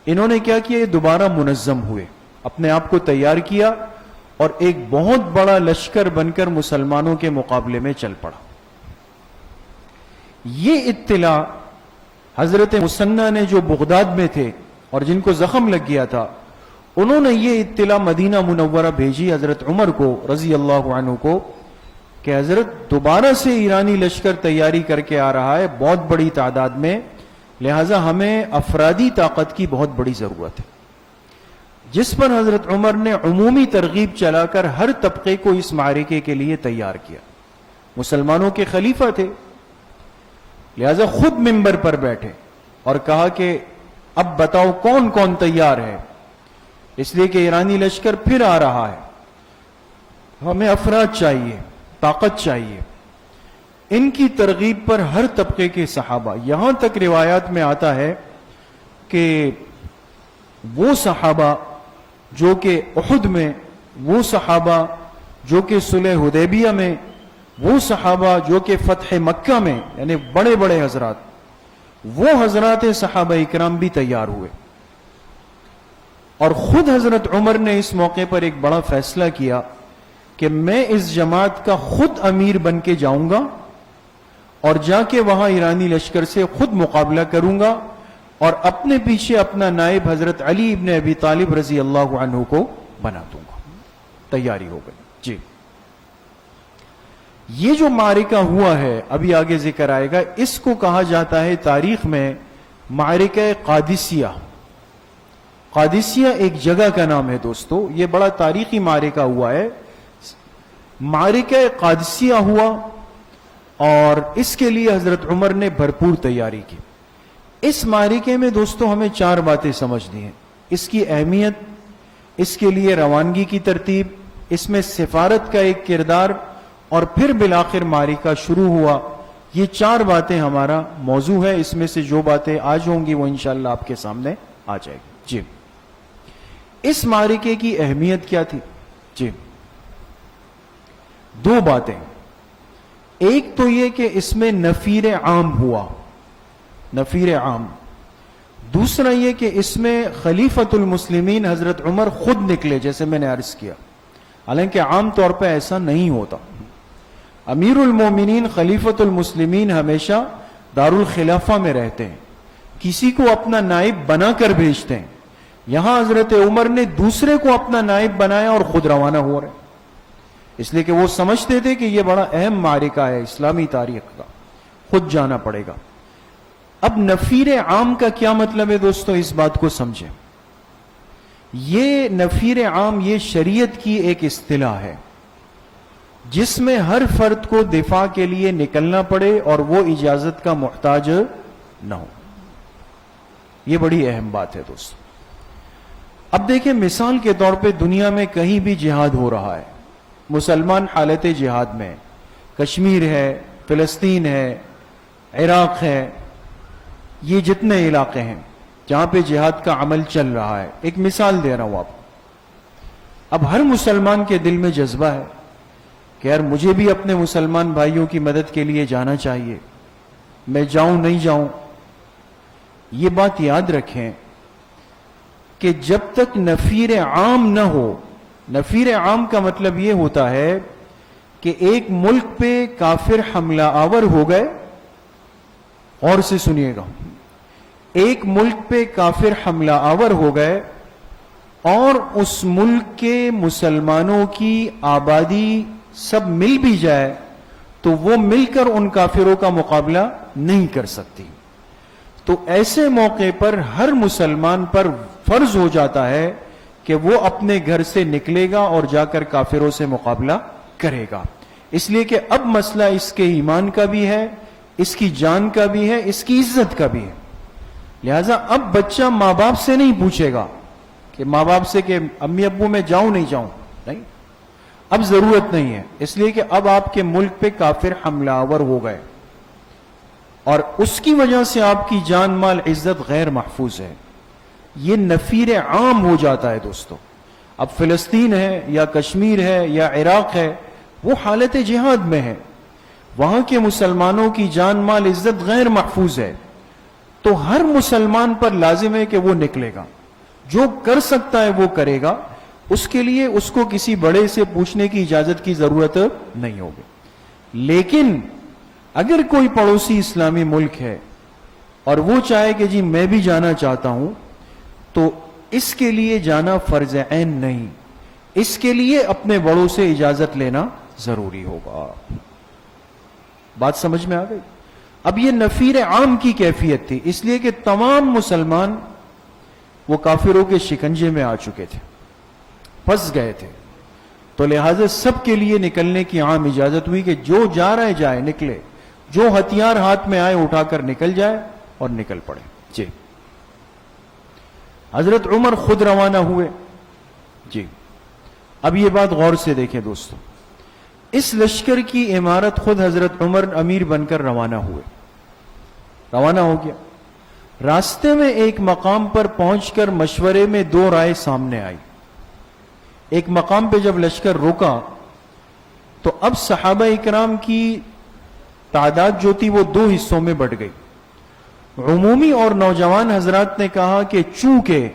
Speaker 2: انہوں نے کیا کیا؟ یہ دوبارہ منظم ہوئے، اپنے آپ کو تیار کیا اور ایک بہت بڑا لشکر بن کر مسلمانوں کے مقابلے میں چل پڑا۔ یہ اطلاع حضرت مثنی نے جو بغداد میں تھے اور جن کو زخم لگ گیا تھا، انہوں نے یہ اطلاع مدینہ منورہ بھیجی حضرت عمر کو رضی اللہ عنہ کو کہ حضرت دوبارہ سے ایرانی لشکر تیاری کر کے آ رہا ہے بہت بڑی تعداد میں، لہذا ہمیں افرادی طاقت کی بہت بڑی ضرورت ہے۔ جس پر حضرت عمر نے عمومی ترغیب چلا کر ہر طبقے کو اس معرکے کے لیے تیار کیا۔ مسلمانوں کے خلیفہ تھے، لہذا خود منبر پر بیٹھے اور کہا کہ اب بتاؤ کون کون تیار ہے، اس لیے کہ ایرانی لشکر پھر آ رہا ہے، ہمیں افراد چاہیے، طاقت چاہیے۔ ان کی ترغیب پر ہر طبقے کے صحابہ، یہاں تک روایات میں آتا ہے کہ وہ صحابہ جو کہ احد میں، وہ صحابہ جو کہ صلح حدیبیہ میں وہ صحابہ جو کہ فتح مکہ میں یعنی بڑے بڑے حضرات، وہ حضرات صحابہ اکرام بھی تیار ہوئے، اور خود حضرت عمر نے اس موقع پر ایک بڑا فیصلہ کیا کہ میں اس جماعت کا خود امیر بن کے جاؤں گا اور جا کے وہاں ایرانی لشکر سے خود مقابلہ کروں گا اور اپنے پیچھے اپنا نائب حضرت علی ابن ابی طالب رضی اللہ عنہ کو بنا دوں گا۔ تیاری ہو گئی جی۔ یہ جو معرکہ ہوا ہے ابھی آگے ذکر آئے گا، اس کو کہا جاتا ہے تاریخ میں معرکہ قادسیہ۔ قادسیہ ایک جگہ کا نام ہے دوستو، یہ بڑا تاریخی معرکہ ہوا ہے، معرکہ قادسیہ ہوا، اور اس کے لیے حضرت عمر نے بھرپور تیاری کی۔ اس معرکے میں دوستو ہمیں 4 باتیں سمجھنی ہیں، اس کی اہمیت، اس کے لیے روانگی کی ترتیب، اس میں سفارت کا ایک کردار، اور پھر بالآخر معرکہ شروع ہوا۔ یہ 4 باتیں ہمارا موضوع ہے، اس میں سے جو باتیں آج ہوں گی وہ انشاءاللہ آپ کے سامنے آ جائے گی جی۔ اس معرکے کی اہمیت کیا تھی جی؟ 2 باتیں، ایک تو یہ کہ اس میں نفیر عام ہوا، نفیر عام، دوسرا یہ کہ اس میں خلیفۃ المسلمین حضرت عمر خود نکلے، جیسے میں نے عرض کیا، حالانکہ عام طور پہ ایسا نہیں ہوتا۔ امیر المومنین خلیفۃ المسلمین ہمیشہ دارالخلافہ میں رہتے ہیں، کسی کو اپنا نائب بنا کر بھیجتے ہیں، یہاں حضرت عمر نے دوسرے کو اپنا نائب بنایا اور خود روانہ ہو رہے، اس لیے کہ وہ سمجھتے تھے کہ یہ بڑا اہم معرکہ ہے اسلامی تاریخ کا، خود جانا پڑے گا۔ اب نفیر عام کا کیا مطلب ہے دوستو، اس بات کو سمجھیں۔ یہ نفیر عام یہ شریعت کی ایک اصطلاح ہے جس میں ہر فرد کو دفاع کے لیے نکلنا پڑے اور وہ اجازت کا محتاج نہ ہو۔ یہ بڑی اہم بات ہے دوستو۔ اب دیکھیں مثال کے طور پہ دنیا میں کہیں بھی جہاد ہو رہا ہے، مسلمان حالت جہاد میں، کشمیر ہے، فلسطین ہے، عراق ہے، یہ جتنے علاقے ہیں جہاں پہ جہاد کا عمل چل رہا ہے، ایک مثال دے رہا ہوں آپ کو۔ اب ہر مسلمان کے دل میں جذبہ ہے کہ یار مجھے بھی اپنے مسلمان بھائیوں کی مدد کے لیے جانا چاہیے، میں جاؤں نہیں جاؤں۔ یہ بات یاد رکھیں کہ جب تک نفیر عام نہ ہو، نفیر عام کا مطلب یہ ہوتا ہے کہ ایک ملک پہ کافر حملہ آور ہو گئے، غور سے سنیے گا، ایک ملک پہ کافر حملہ آور ہو گئے اور اس ملک کے مسلمانوں کی آبادی سب مل بھی جائے تو وہ مل کر ان کافروں کا مقابلہ نہیں کر سکتی۔ تو ایسے موقع پر ہر مسلمان پر فرض ہو جاتا ہے کہ وہ اپنے گھر سے نکلے گا اور جا کر کافروں سے مقابلہ کرے گا، اس لیے کہ اب مسئلہ اس کے ایمان کا بھی ہے، اس کی جان کا بھی ہے، اس کی عزت کا بھی ہے۔ لہذا اب بچہ ماں باپ سے نہیں پوچھے گا کہ ماں باپ سے کہ امی ابو میں جاؤں نہیں جاؤں، نہیں، اب ضرورت نہیں ہے، اس لیے کہ اب آپ کے ملک پہ کافر حملہ آور ہو گئے اور اس کی وجہ سے آپ کی جان مال عزت غیر محفوظ ہے۔ یہ نفیر عام ہو جاتا ہے دوستو۔ اب فلسطین ہے یا کشمیر ہے یا عراق ہے، وہ حالت جہاد میں ہے، وہاں کے مسلمانوں کی جان مال عزت غیر محفوظ ہے، تو ہر مسلمان پر لازم ہے کہ وہ نکلے گا، جو کر سکتا ہے وہ کرے گا، اس کے لیے اس کو کسی بڑے سے پوچھنے کی اجازت کی ضرورت نہیں ہوگی۔ لیکن اگر کوئی پڑوسی اسلامی ملک ہے اور وہ چاہے کہ جی میں بھی جانا چاہتا ہوں، تو اس کے لیے جانا فرض عین نہیں، اس کے لیے اپنے بڑوں سے اجازت لینا ضروری ہوگا۔ بات سمجھ میں آ گئی؟ اب یہ نفیر عام کی کیفیت تھی، اس لیے کہ تمام مسلمان وہ کافروں کے شکنجے میں آ چکے تھے، پھنس گئے تھے، تو لہذا سب کے لیے نکلنے کی عام اجازت ہوئی کہ جو جا رہے جائے، نکلے، جو ہتھیار ہاتھ میں آئے اٹھا کر نکل جائے اور نکل پڑے جی۔ حضرت عمر خود روانہ ہوئے جی۔ اب یہ بات غور سے دیکھیں دوستو، اس لشکر کی عمارت خود حضرت عمر امیر بن کر روانہ ہوئے، روانہ ہو گیا۔ راستے میں ایک مقام پر پہنچ کر مشورے میں 2 رائے سامنے آئی۔ ایک مقام پہ جب لشکر رکا تو اب صحابہ اکرام کی تعداد جو تھی وہ دو حصوں میں بٹ گئی. عمومی اور نوجوان حضرات نے کہا کہ چونکہ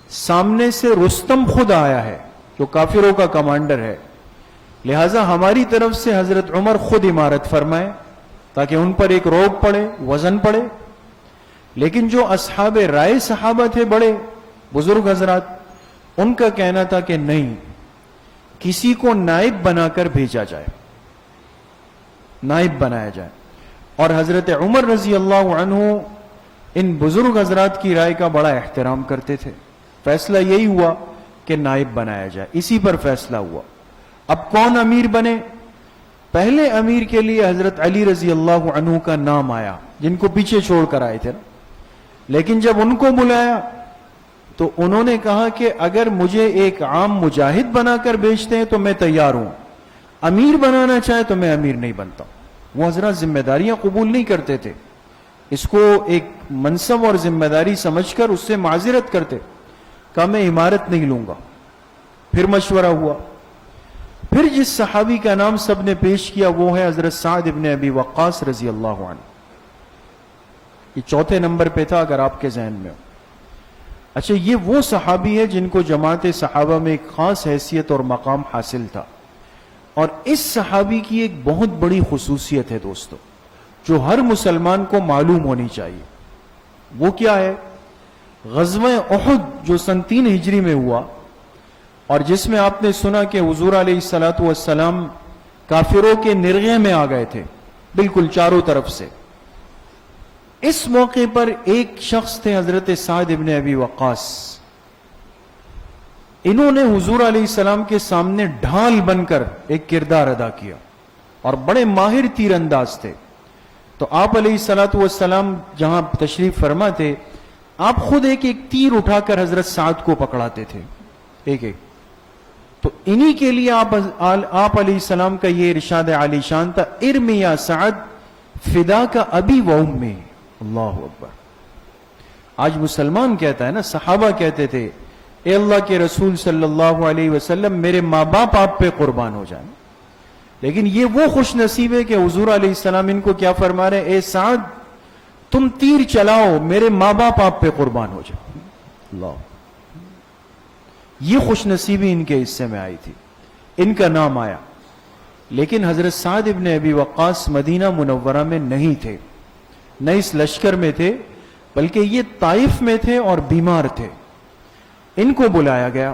Speaker 2: سامنے سے رستم خود آیا ہے جو کافروں کا کمانڈر ہے، لہذا ہماری طرف سے حضرت عمر خود امارت فرمائے تاکہ ان پر ایک روب پڑے، وزن پڑے. لیکن جو اصحاب رائے صحابہ تھے، بڑے بزرگ حضرات، ان کا کہنا تھا کہ نہیں، کسی کو نائب بنا کر بھیجا جائے، نائب بنایا جائے. اور حضرت عمر رضی اللہ عنہ ان بزرگ حضرات کی رائے کا بڑا احترام کرتے تھے. فیصلہ یہی ہوا کہ نائب بنایا جائے، اسی پر فیصلہ ہوا. اب کون امیر بنے؟ پہلے امیر کے لیے حضرت علی رضی اللہ عنہ کا نام آیا، جن کو پیچھے چھوڑ کر آئے تھے نا. لیکن جب ان کو بلایا تو انہوں نے کہا کہ اگر مجھے ایک عام مجاہد بنا کر بھیجتے ہیں تو میں تیار ہوں، امیر بنانا چاہے تو میں امیر نہیں بنتا. وہ حضرات ذمہ داریاں قبول نہیں کرتے تھے، اس کو ایک منصب اور ذمہ داری سمجھ کر اس سے معذرت کرتے. کہا میں امارت نہیں لوں گا. پھر مشورہ ہوا. پھر جس صحابی کا نام سب نے پیش کیا وہ ہے حضرت سعد ابن ابی وقاص رضی اللہ عنہ. یہ چوتھے نمبر پہ تھا اگر آپ کے ذہن میں ہو. اچھا، یہ وہ صحابی ہے جن کو جماعت صحابہ میں ایک خاص حیثیت اور مقام حاصل تھا. اور اس صحابی کی ایک بہت بڑی خصوصیت ہے دوستو، جو ہر مسلمان کو معلوم ہونی چاہیے. وہ کیا ہے؟ غزوہ احد جو سن 3 ہجری میں ہوا اور جس میں آپ نے سنا کہ حضور علیہ الصلوۃ والسلام کافروں کے نرغے میں آ گئے تھے بالکل چاروں طرف سے. اس موقع پر ایک شخص تھے حضرت سعد ابن ابی وقاص. انہوں نے حضور علیہ السلام کے سامنے ڈھال بن کر ایک کردار ادا کیا اور بڑے ماہر تیر انداز تھے. تو آپ علیہ الصلوۃ والسلام جہاں تشریف فرما تھے، آپ خود ایک ایک تیر اٹھا کر حضرت سعد کو پکڑاتے تھے، ایک ایک. تو انہی کے لیے آپ علیہ السلام کا یہ ارشاد عالی شان تھا، ارمی یا سعد فدا کا ابی و امی. اللہ اکبر. آج مسلمان کہتا ہے نا، صحابہ کہتے تھے اے اللہ کے رسول صلی اللہ علیہ وسلم میرے ماں باپ آپ پہ قربان ہو جائیں. لیکن یہ وہ خوش نصیب ہے کہ حضور علیہ السلام ان کو کیا فرما رہے ہیں؟ اے سعد تم تیر چلاؤ، میرے ماں باپ آپ پہ قربان ہو جائیں. اللہ، یہ خوش نصیبی ان کے حصے میں آئی تھی، ان کا نام آیا. لیکن حضرت سعد ابن ابی وقاص مدینہ منورہ میں نہیں تھے، نہ اس لشکر میں تھے، بلکہ یہ طائف میں تھے اور بیمار تھے. ان کو بلایا گیا.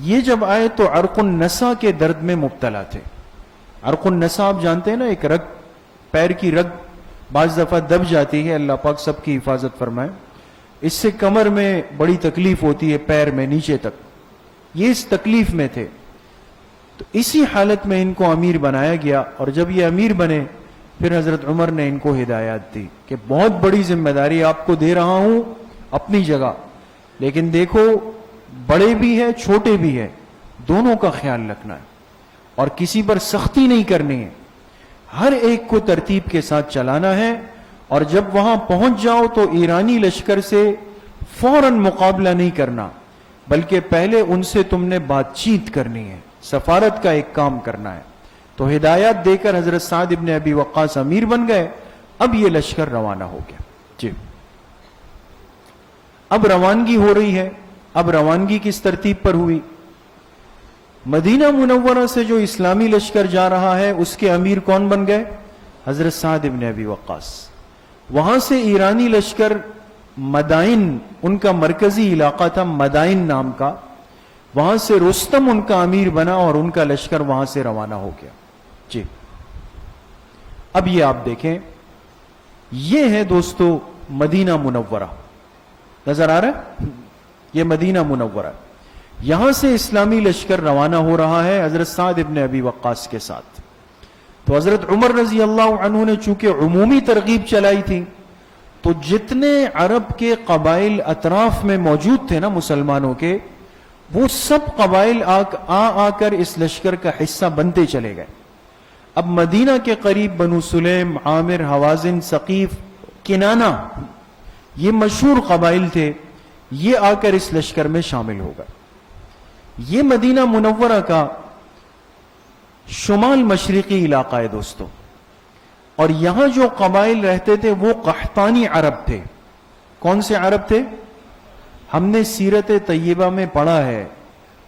Speaker 2: یہ جب آئے تو عرق النسا کے درد میں مبتلا تھے. عرق النسا آپ جانتے ہیں نا، ایک رگ، پیر کی رگ بعض دفعہ دب جاتی ہے، اللہ پاک سب کی حفاظت فرمائے. اس سے کمر میں بڑی تکلیف ہوتی ہے، پیر میں نیچے تک. یہ اس تکلیف میں تھے. تو اسی حالت میں ان کو امیر بنایا گیا. اور جب یہ امیر بنے پھر حضرت عمر نے ان کو ہدایات دی کہ بہت بڑی ذمہ داری آپ کو دے رہا ہوں اپنی جگہ، لیکن دیکھو بڑے بھی ہیں چھوٹے بھی ہیں، دونوں کا خیال رکھنا ہے اور کسی پر سختی نہیں کرنی ہے، ہر ایک کو ترتیب کے ساتھ چلانا ہے. اور جب وہاں پہنچ جاؤ تو ایرانی لشکر سے فوراً مقابلہ نہیں کرنا، بلکہ پہلے ان سے تم نے بات چیت کرنی ہے، سفارت کا ایک کام کرنا ہے. تو ہدایات دے کر حضرت سعد ابن ابی وقاص امیر بن گئے. اب یہ لشکر روانہ ہو گیا. جی، اب روانگی ہو رہی ہے. اب روانگی کس ترتیب پر ہوئی؟ مدینہ منورہ سے جو اسلامی لشکر جا رہا ہے اس کے امیر کون بن گئے؟ حضرت سعد ابن ابی وقاص. وہاں سے ایرانی لشکر مدائن، ان کا مرکزی علاقہ تھا مدائن نام کا، وہاں سے رستم ان کا امیر بنا اور ان کا لشکر وہاں سے روانہ ہو گیا. جی، اب یہ آپ دیکھیں، یہ ہے دوستو مدینہ منورہ. نظر آ رہا ہے؟ یہ مدینہ منورہ. یہاں سے اسلامی لشکر روانہ ہو رہا ہے حضرت سعد ابن ابی وقاص کے ساتھ. تو حضرت عمر رضی اللہ عنہ نے چونکہ عمومی ترغیب چلائی تھی، تو جتنے عرب کے قبائل اطراف میں موجود تھے نا مسلمانوں کے، وہ سب قبائل آ کر اس لشکر کا حصہ بنتے چلے گئے. اب مدینہ کے قریب بنو سلیم، عامر، حوازن، ثقیف، کنانہ، یہ مشہور قبائل تھے، یہ آ کر اس لشکر میں شامل ہو گئے. یہ مدینہ منورہ کا شمال مشرقی علاقہ ہے دوستو، اور یہاں جو قبائل رہتے تھے وہ قحطانی عرب تھے۔ کون سے عرب تھے؟ ہم نے سیرت طیبہ میں پڑھا ہے،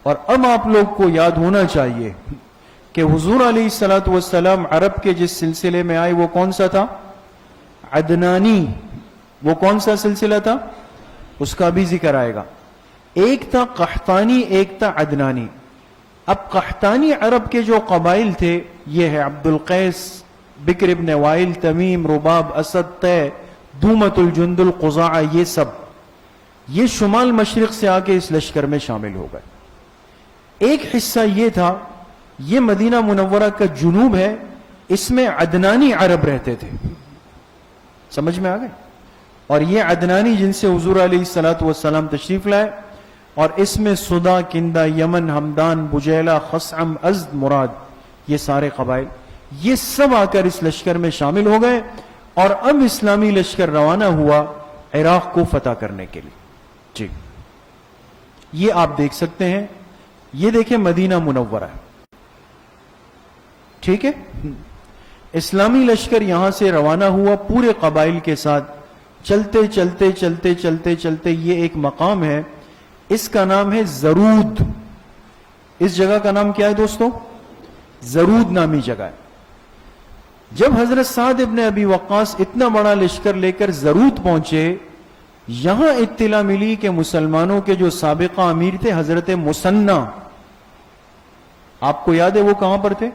Speaker 2: اور اب آپ لوگ کو یاد ہونا چاہیے کہ حضور علیہ الصلوۃ والسلام عرب کے جس سلسلے میں آئے وہ کون سا تھا؟ عدنانی۔ وہ کون سا سلسلہ تھا؟ اس کا بھی ذکر آئے گا۔ ایک تھا قحطانی، ایک تھا عدنانی۔ اب قحطانی عرب کے جو قبائل تھے یہ ہے عبد القیس، بکر ابن وائل، تمیم، رباب، اسد، طے، دومت الجند، القضاع، یہ شمال مشرق سے آ کے اس لشکر میں شامل ہو گئے۔ ایک حصہ یہ تھا، یہ مدینہ منورہ کا جنوب ہے، اس میں عدنانی عرب رہتے تھے۔ سمجھ میں آ گئے؟ اور یہ عدنانی جن سے حضور علیہ الصلوۃ والسلام تشریف لائے، اور اس میں صدا، کندہ، یمن، ہمدان، بجیلہ، خثعم، ازد، مراد، یہ سارے قبائل یہ سب آ کر اس لشکر میں شامل ہو گئے، اور اب اسلامی لشکر روانہ ہوا عراق کو فتح کرنے کے لیے۔ جی یہ آپ دیکھ سکتے ہیں، یہ دیکھیں مدینہ منورہ ہے، ٹھیک ہے؟ اسلامی لشکر یہاں سے روانہ ہوا پورے قبائل کے ساتھ، چلتے چلتے چلتے چلتے چلتے یہ ایک مقام ہے، اس کا نام ہے زرود۔ اس جگہ کا نام کیا ہے دوستو؟ زرود نامی جگہ ہے۔ جب حضرت سعد ابن ابی وقاص اتنا بڑا لشکر لے کر زرود پہنچے، یہاں اطلاع ملی کہ مسلمانوں کے جو سابقہ امیر تھے حضرت مسنہ، آپ کو یاد ہے وہ کہاں پر تھے؟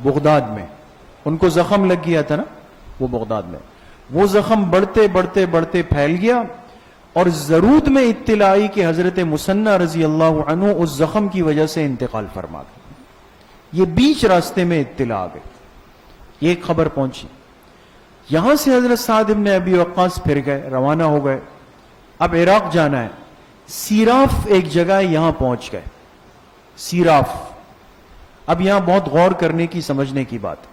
Speaker 2: بغداد میں۔ ان کو زخم لگ گیا تھا نا، وہ بغداد میں۔ وہ زخم بڑھتے بڑھتے بڑھتے پھیل گیا، اور زرود میں اطلاع آئی کہ حضرت مسنہ رضی اللہ عنہ اس زخم کی وجہ سے انتقال فرما گئے۔ یہ بیچ راستے میں اطلاع آ گئی، یہ ایک خبر پہنچی۔ یہاں سے حضرت سعد ابن ابی وقاص پھر گئے، روانہ ہو گئے، اب عراق جانا ہے۔ سیراف ایک جگہ ہے، یہاں پہنچ گئے۔ سیراف، اب یہاں بہت غور کرنے کی، سمجھنے کی بات۔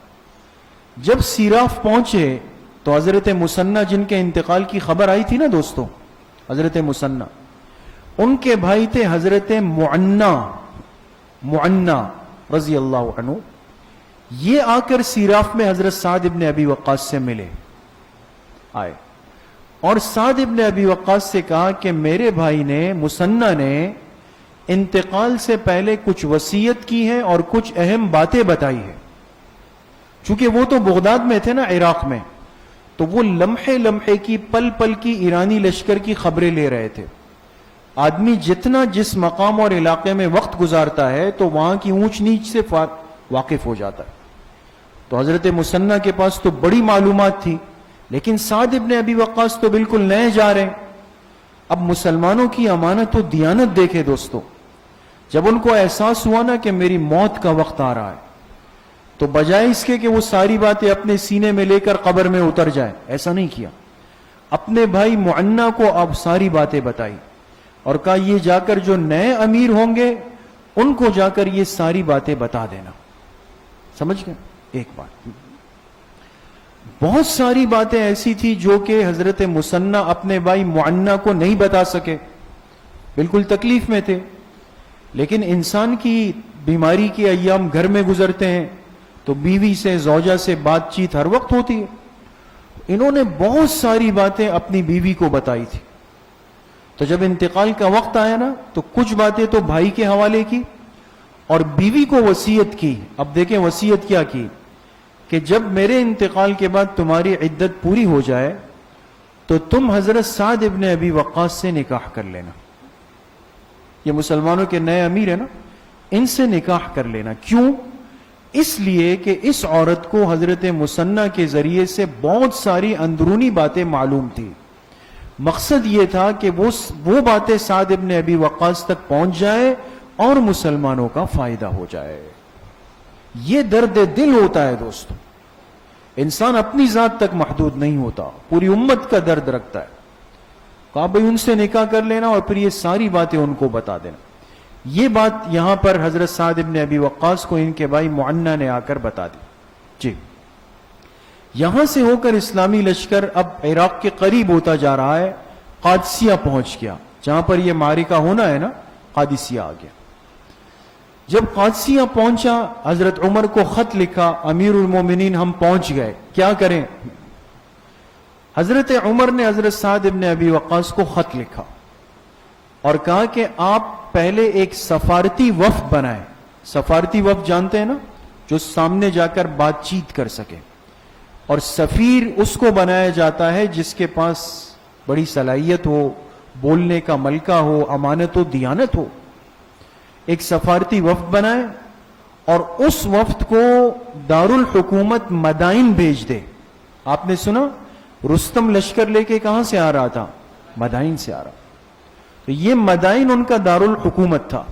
Speaker 2: جب سیراف پہنچے تو حضرت مسنہ جن کے انتقال کی خبر آئی تھی نا دوستو، حضرت مسنہ، ان کے بھائی تھے حضرت معنہ رضی اللہ عنہ، یہ آ کر سیراف میں حضرت سعد ابن ابی وقاص سے ملے، آئے، اور سعد ابن ابی وقاص سے کہا کہ میرے بھائی نے، مسنہ نے انتقال سے پہلے کچھ وصیت کی ہے اور کچھ اہم باتیں بتائی ہے۔ چونکہ وہ تو بغداد میں تھے نا، عراق میں، تو وہ لمحے لمحے کی، پل پل کی ایرانی لشکر کی خبریں لے رہے تھے۔ آدمی جتنا جس مقام اور علاقے میں وقت گزارتا ہے تو وہاں کی اونچ نیچ سے واقف ہو جاتا ہے۔ تو حضرت مسنہ کے پاس تو بڑی معلومات تھی، لیکن سعد ابن ابی وقاص تو بالکل نئے جا رہے ہیں۔ اب مسلمانوں کی امانت و دیانت دیکھے دوستو، جب ان کو احساس ہوا نا کہ میری موت کا وقت آ رہا ہے، تو بجائے اس کے کہ وہ ساری باتیں اپنے سینے میں لے کر قبر میں اتر جائے، ایسا نہیں کیا۔ اپنے بھائی معنہ کو اب ساری باتیں بتائی، اور کہا یہ جا کر جو نئے امیر ہوں گے ان کو جا کر یہ ساری باتیں بتا دینا۔ سمجھ گئے؟ ایک بات، بہت ساری باتیں ایسی تھی جو کہ حضرت مسنہ اپنے بھائی معنہ کو نہیں بتا سکے، بالکل تکلیف میں تھے۔ لیکن انسان کی بیماری کے ایام گھر میں گزرتے ہیں تو بیوی سے، زوجہ سے بات چیت ہر وقت ہوتی ہے۔ انہوں نے بہت ساری باتیں اپنی بیوی کو بتائی تھی۔ تو جب انتقال کا وقت آیا نا تو کچھ باتیں تو بھائی کے حوالے کی، اور بیوی کو وصیت کی۔ اب دیکھیں وصیت کیا کی کہ جب میرے انتقال کے بعد تمہاری عدت پوری ہو جائے تو تم حضرت سعد ابن ابی وقاص سے نکاح کر لینا۔ یہ مسلمانوں کے نئے امیر ہیں نا، ان سے نکاح کر لینا۔ کیوں؟ اس لیے کہ اس عورت کو حضرت مسنہ کے ذریعے سے بہت ساری اندرونی باتیں معلوم تھی۔ مقصد یہ تھا کہ وہ باتیں سعد ابن ابی وقاص تک پہنچ جائے اور مسلمانوں کا فائدہ ہو جائے۔ یہ درد دل ہوتا ہے دوستو، انسان اپنی ذات تک محدود نہیں ہوتا، پوری امت کا درد رکھتا ہے۔ کہا بھئی ان سے نکاح کر لینا اور پھر یہ ساری باتیں ان کو بتا دینا۔ یہ بات یہاں پر حضرت سعد ابن ابی وقاص کو ان کے بھائی معنہ نے آ کر بتا دی۔ جی یہاں سے ہو کر اسلامی لشکر اب عراق کے قریب ہوتا جا رہا ہے، قادسیہ پہنچ گیا، جہاں پر یہ معرکہ ہونا ہے نا، قادسیہ آ گیا۔ جب قادسیہ پہنچا حضرت عمر کو خط لکھا، امیر المومنین ہم پہنچ گئے، کیا کریں؟ حضرت عمر نے حضرت سعد ابن ابی وقاص کو خط لکھا اور کہا کہ آپ پہلے ایک سفارتی وفد بنائیں. سفارتی وفد جانتے ہیں نا، جو سامنے جا کر بات چیت کر سکے، اور سفیر اس کو بنایا جاتا ہے جس کے پاس بڑی صلاحیت ہو، بولنے کا ملکہ ہو، امانت و دیانت ہو. ایک سفارتی وفد بنائے اور اس وفد کو دارالحکومت مدائن بھیج دے. آپ نے سنا رستم لشکر لے کے کہاں سے آ رہا تھا؟ مدائن سے آ رہا. تو یہ مدائن ان کا دارالحکومت تھا.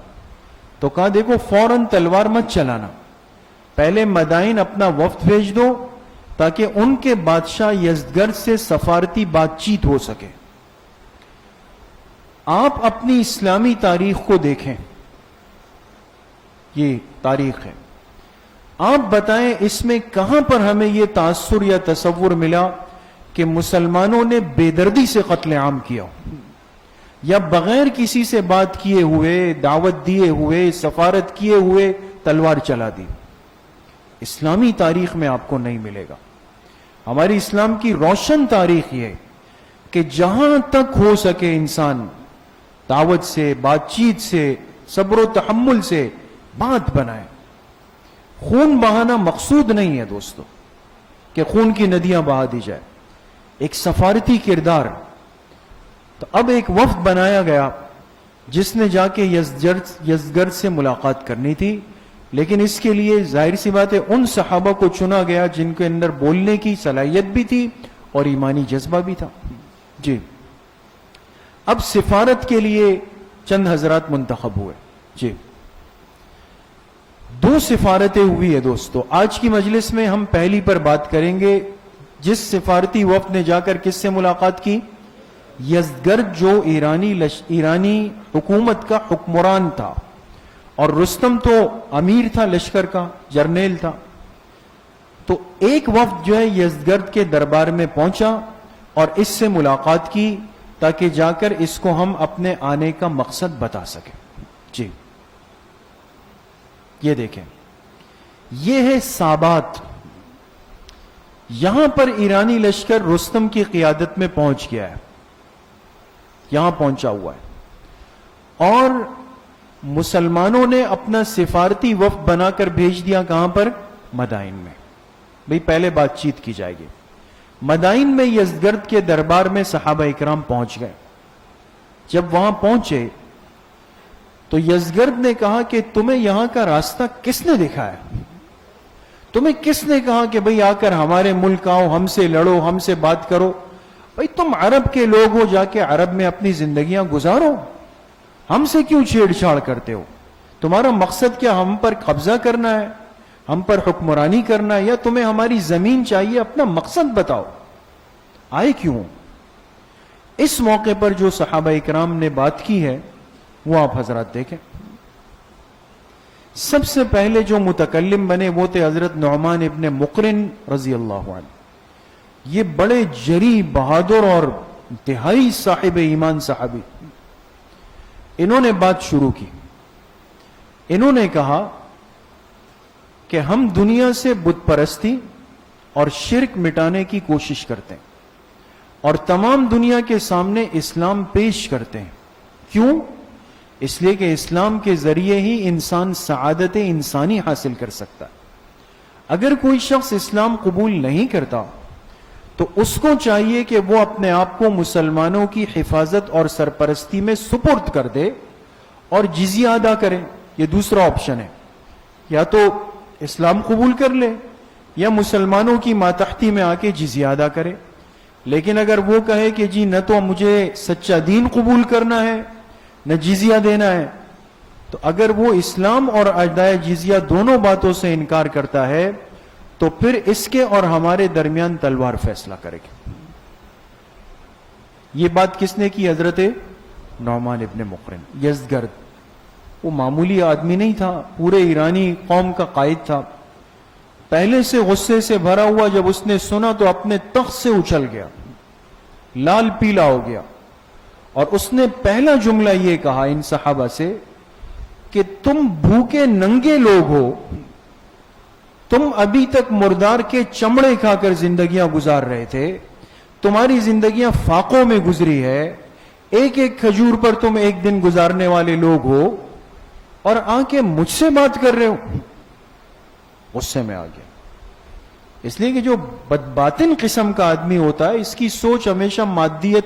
Speaker 2: تو کہا دیکھو فوراً تلوار مت چلانا، پہلے مدائن اپنا وفد بھیج دو تاکہ ان کے بادشاہ یزدگرد سے سفارتی بات چیت ہو سکے. آپ اپنی اسلامی تاریخ کو دیکھیں، یہ تاریخ ہے، آپ بتائیں اس میں کہاں پر ہمیں یہ تاثر یا تصور ملا کہ مسلمانوں نے بے دردی سے قتل عام کیا یا بغیر کسی سے بات کیے ہوئے، دعوت دیے ہوئے، سفارت کیے ہوئے تلوار چلا دی؟ اسلامی تاریخ میں آپ کو نہیں ملے گا. ہماری اسلام کی روشن تاریخ یہ کہ جہاں تک ہو سکے انسان دعوت سے، بات چیت سے، صبر و تحمل سے بات بنائے. خون بہانا مقصود نہیں ہے دوستو کہ خون کی ندیاں بہا دی جائے، ایک سفارتی کردار. تو اب ایک وفد بنایا گیا جس نے جا کے یزدگرد سے ملاقات کرنی تھی، لیکن اس کے لیے ظاہر سی بات ہے ان صحابہ کو چنا گیا جن کے اندر بولنے کی صلاحیت بھی تھی اور ایمانی جذبہ بھی تھا. جی اب سفارت کے لیے چند حضرات منتخب ہوئے. جی 2 سفارتیں ہوئی ہے دوستو. آج کی مجلس میں ہم پہلی پر بات کریں گے. جس سفارتی وفد نے جا کر کس سے ملاقات کی؟ یزدگرد جو ایرانی حکومت کا حکمران تھا، اور رستم تو امیر تھا، لشکر کا جرنیل تھا. تو ایک وفد جو ہے یزدگرد کے دربار میں پہنچا اور اس سے ملاقات کی تاکہ جا کر اس کو ہم اپنے آنے کا مقصد بتا سکیں. جی یہ دیکھیں، یہ ہے سابات. یہاں پر ایرانی لشکر رستم کی قیادت میں پہنچ گیا ہے، یہاں پہنچا ہوا ہے، اور مسلمانوں نے اپنا سفارتی وفد بنا کر بھیج دیا. کہاں پر؟ مدائن میں. بھئی پہلے بات چیت کی جائے گی. مدائن میں یزدگرد کے دربار میں صحابہ اکرام پہنچ گئے. جب وہاں پہنچے تو یزدگرد نے کہا کہ تمہیں یہاں کا راستہ کس نے دکھایا؟ تمہیں کس نے کہا کہ بھئی آ کر ہمارے ملک آؤ، ہم سے لڑو، ہم سے بات کرو؟ بھئی تم عرب کے لوگ ہو، جا کے عرب میں اپنی زندگیاں گزارو، ہم سے کیوں چھیڑ چھاڑ کرتے ہو؟ تمہارا مقصد کیا ہم پر قبضہ کرنا ہے، ہم پر حکمرانی کرنا ہے، یا تمہیں ہماری زمین چاہیے؟ اپنا مقصد بتاؤ، آئے کیوں؟ اس موقع پر جو صحابہ اکرام نے بات کی ہے وہ آپ حضرات دیکھیں. سب سے پہلے جو متکلم بنے وہ تھے حضرت نعمان ابن مقرن رضی اللہ عنہ. یہ بڑے جری، بہادر اور انتہائی صاحب ایمان صحابی. انہوں نے بات شروع کی. انہوں نے کہا کہ ہم دنیا سے بت پرستی اور شرک مٹانے کی کوشش کرتے ہیں اور تمام دنیا کے سامنے اسلام پیش کرتے ہیں. کیوں؟ اس لیے کہ اسلام کے ذریعے ہی انسان سعادت انسانی حاصل کر سکتا ہے. اگر کوئی شخص اسلام قبول نہیں کرتا تو اس کو چاہیے کہ وہ اپنے آپ کو مسلمانوں کی حفاظت اور سرپرستی میں سپرد کر دے اور جزیہ ادا کرے. یہ دوسرا آپشن ہے، یا تو اسلام قبول کر لے یا مسلمانوں کی ماتحتی میں آ کے جزیہ ادا کرے. لیکن اگر وہ کہے کہ جی نہ تو مجھے سچا دین قبول کرنا ہے نہ جزیہ دینا ہے، تو اگر وہ اسلام اور ادائے جزیہ دونوں باتوں سے انکار کرتا ہے تو پھر اس کے اور ہمارے درمیان تلوار فیصلہ کرے گی. یہ بات کس نے کی؟ حضرت نعمان ابن مقرن یزدگرد. وہ معمولی آدمی نہیں تھا، پورے ایرانی قوم کا قائد تھا. پہلے سے غصے سے بھرا ہوا جب اس نے سنا تو اپنے تخت سے اچھل گیا، لال پیلا ہو گیا، اور اس نے پہلا جملہ یہ کہا ان صحابہ سے کہ تم بھوکے ننگے لوگ ہو, تم ابھی تک مردار کے چمڑے کھا کر زندگیاں گزار رہے تھے, تمہاری زندگیاں فاقوں میں گزری ہے, ایک ایک کھجور پر تم ایک دن گزارنے والے لوگ ہو, اور آ کے مجھ سے بات کر رہے ہو. غصے میں آ گیا. اس لیے کہ جو بدباطن قسم کا آدمی ہوتا ہے, اس کی سوچ ہمیشہ مادیت,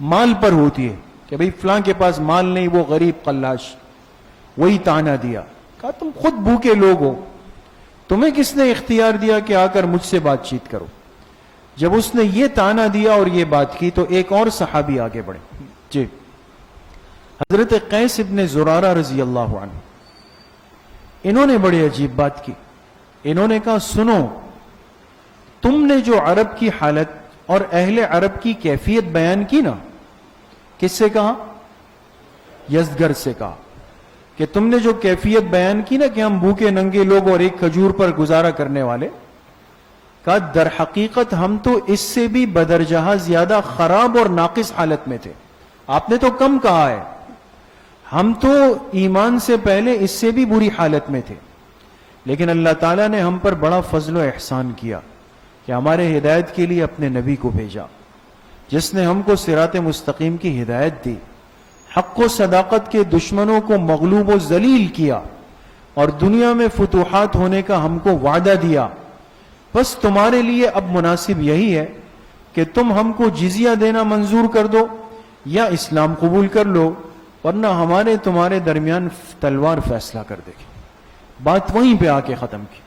Speaker 2: مال پر ہوتی ہے کہ بھئی فلاں کے پاس مال نہیں, وہ غریب قلاش. وہی تانا دیا, کہا تم خود بھوکے لوگ ہو, تمہیں کس نے اختیار دیا کہ آ کر مجھ سے بات چیت کرو. جب اس نے یہ تانا دیا اور یہ بات کی تو ایک اور صحابی آگے بڑھے. جی, حضرت قیس ابن زرارہ رضی اللہ عنہ, انہوں نے بڑی عجیب بات کی. انہوں نے کہا سنو, تم نے جو عرب کی حالت اور اہل عرب کی کیفیت بیان کی نا, کس سے کہا؟ یزدگرد سے کہا کہ تم نے جو کیفیت بیان کی نا کہ ہم بھوکے ننگے لوگ اور ایک کھجور پر گزارا کرنے والے, کہا در حقیقت ہم تو اس سے بھی بدرجہ زیادہ خراب اور ناقص حالت میں تھے. آپ نے تو کم کہا ہے, ہم تو ایمان سے پہلے اس سے بھی بری حالت میں تھے. لیکن اللہ تعالیٰ نے ہم پر بڑا فضل و احسان کیا کہ ہمارے ہدایت کے لیے اپنے نبی کو بھیجا, جس نے ہم کو صراط مستقیم کی ہدایت دی, حق و صداقت کے دشمنوں کو مغلوب و ذلیل کیا, اور دنیا میں فتوحات ہونے کا ہم کو وعدہ دیا. بس تمہارے لیے اب مناسب یہی ہے کہ تم ہم کو جزیہ دینا منظور کر دو یا اسلام قبول کر لو, ورنہ ہمارے تمہارے درمیان تلوار فیصلہ کر دے گی. بات وہیں پہ آ کے ختم کی.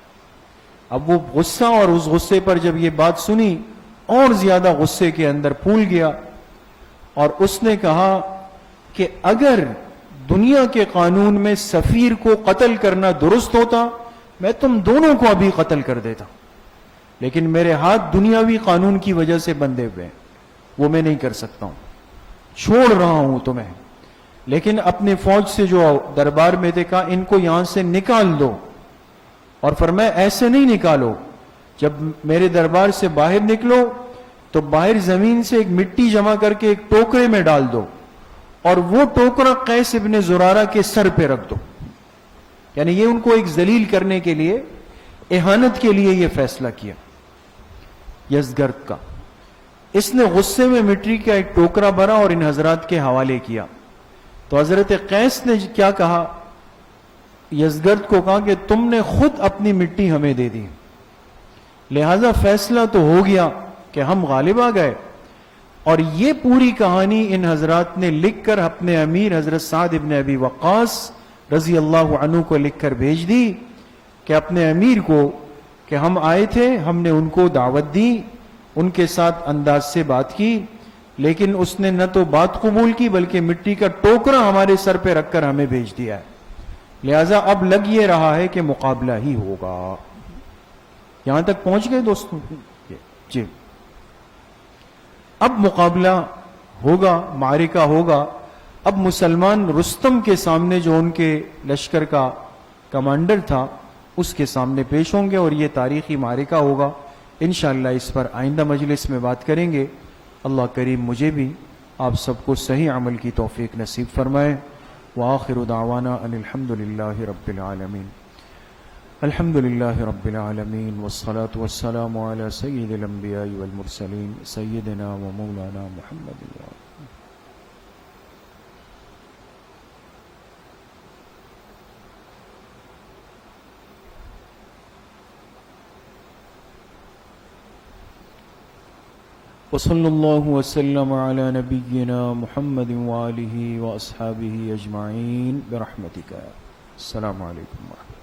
Speaker 2: اب وہ غصہ, اور اس غصے پر جب یہ بات سنی اور زیادہ غصے کے اندر پھول گیا, اور اس نے کہا کہ اگر دنیا کے قانون میں سفیر کو قتل کرنا درست ہوتا میں تم دونوں کو ابھی قتل کر دیتا, لیکن میرے ہاتھ دنیاوی قانون کی وجہ سے بندھے ہوئے ہیں, وہ میں نہیں کر سکتا ہوں, چھوڑ رہا ہوں تمہیں. لیکن اپنے فوج سے جو دربار میں تھے کہا ان کو یہاں سے نکال دو, اور فرمایا ایسے نہیں نکالو, جب میرے دربار سے باہر نکلو تو باہر زمین سے ایک مٹی جمع کر کے ایک ٹوکرے میں ڈال دو, اور وہ ٹوکرا قیس ابن زرارہ کے سر پہ رکھ دو. یعنی یہ ان کو ایک ذلیل کرنے کے لیے, اہانت کے لیے یہ فیصلہ کیا یزدگرد کا. اس نے غصے میں مٹی کا ایک ٹوکرا بھرا اور ان حضرات کے حوالے کیا. تو حضرت قیس نے کیا کہا, یزدگرد کو کہا کہ تم نے خود اپنی مٹی ہمیں دے دی, لہذا فیصلہ تو ہو گیا کہ ہم غالب آ گئے. اور یہ پوری کہانی ان حضرات نے لکھ کر اپنے امیر حضرت سعد ابن ابی وقاص رضی اللہ عنہ کو لکھ کر بھیج دی کہ اپنے امیر کو کہ ہم آئے تھے, ہم نے ان کو دعوت دی, ان کے ساتھ انداز سے بات کی, لیکن اس نے نہ تو بات قبول کی بلکہ مٹی کا ٹوکرا ہمارے سر پہ رکھ کر ہمیں بھیج دیا ہے. لہذا اب لگ یہ رہا ہے کہ مقابلہ ہی ہوگا. یہاں تک پہنچ گئے دوستوں؟ جی, اب مقابلہ ہوگا, معرکہ ہوگا. اب مسلمان رستم کے سامنے جو ان کے لشکر کا کمانڈر تھا اس کے سامنے پیش ہوں گے, اور یہ تاریخی معرکہ ہوگا. انشاءاللہ اس پر آئندہ مجلس میں بات کریں گے. اللہ کریم مجھے بھی آپ سب کو صحیح عمل کی توفیق نصیب فرمائے. وآخر دعوانا ان الحمدللہ رب العالمین. الحمدللہ رب العالمین والصلاة والسلام علی سید الانبیاء والمرسلین سیدنا و مولانا محمد. وصلی اللہ وسلم علی نبینا محمد وآلہ واصحابہ اجمعین برحمتک. السلام علیکم ورحمۃ اللہ.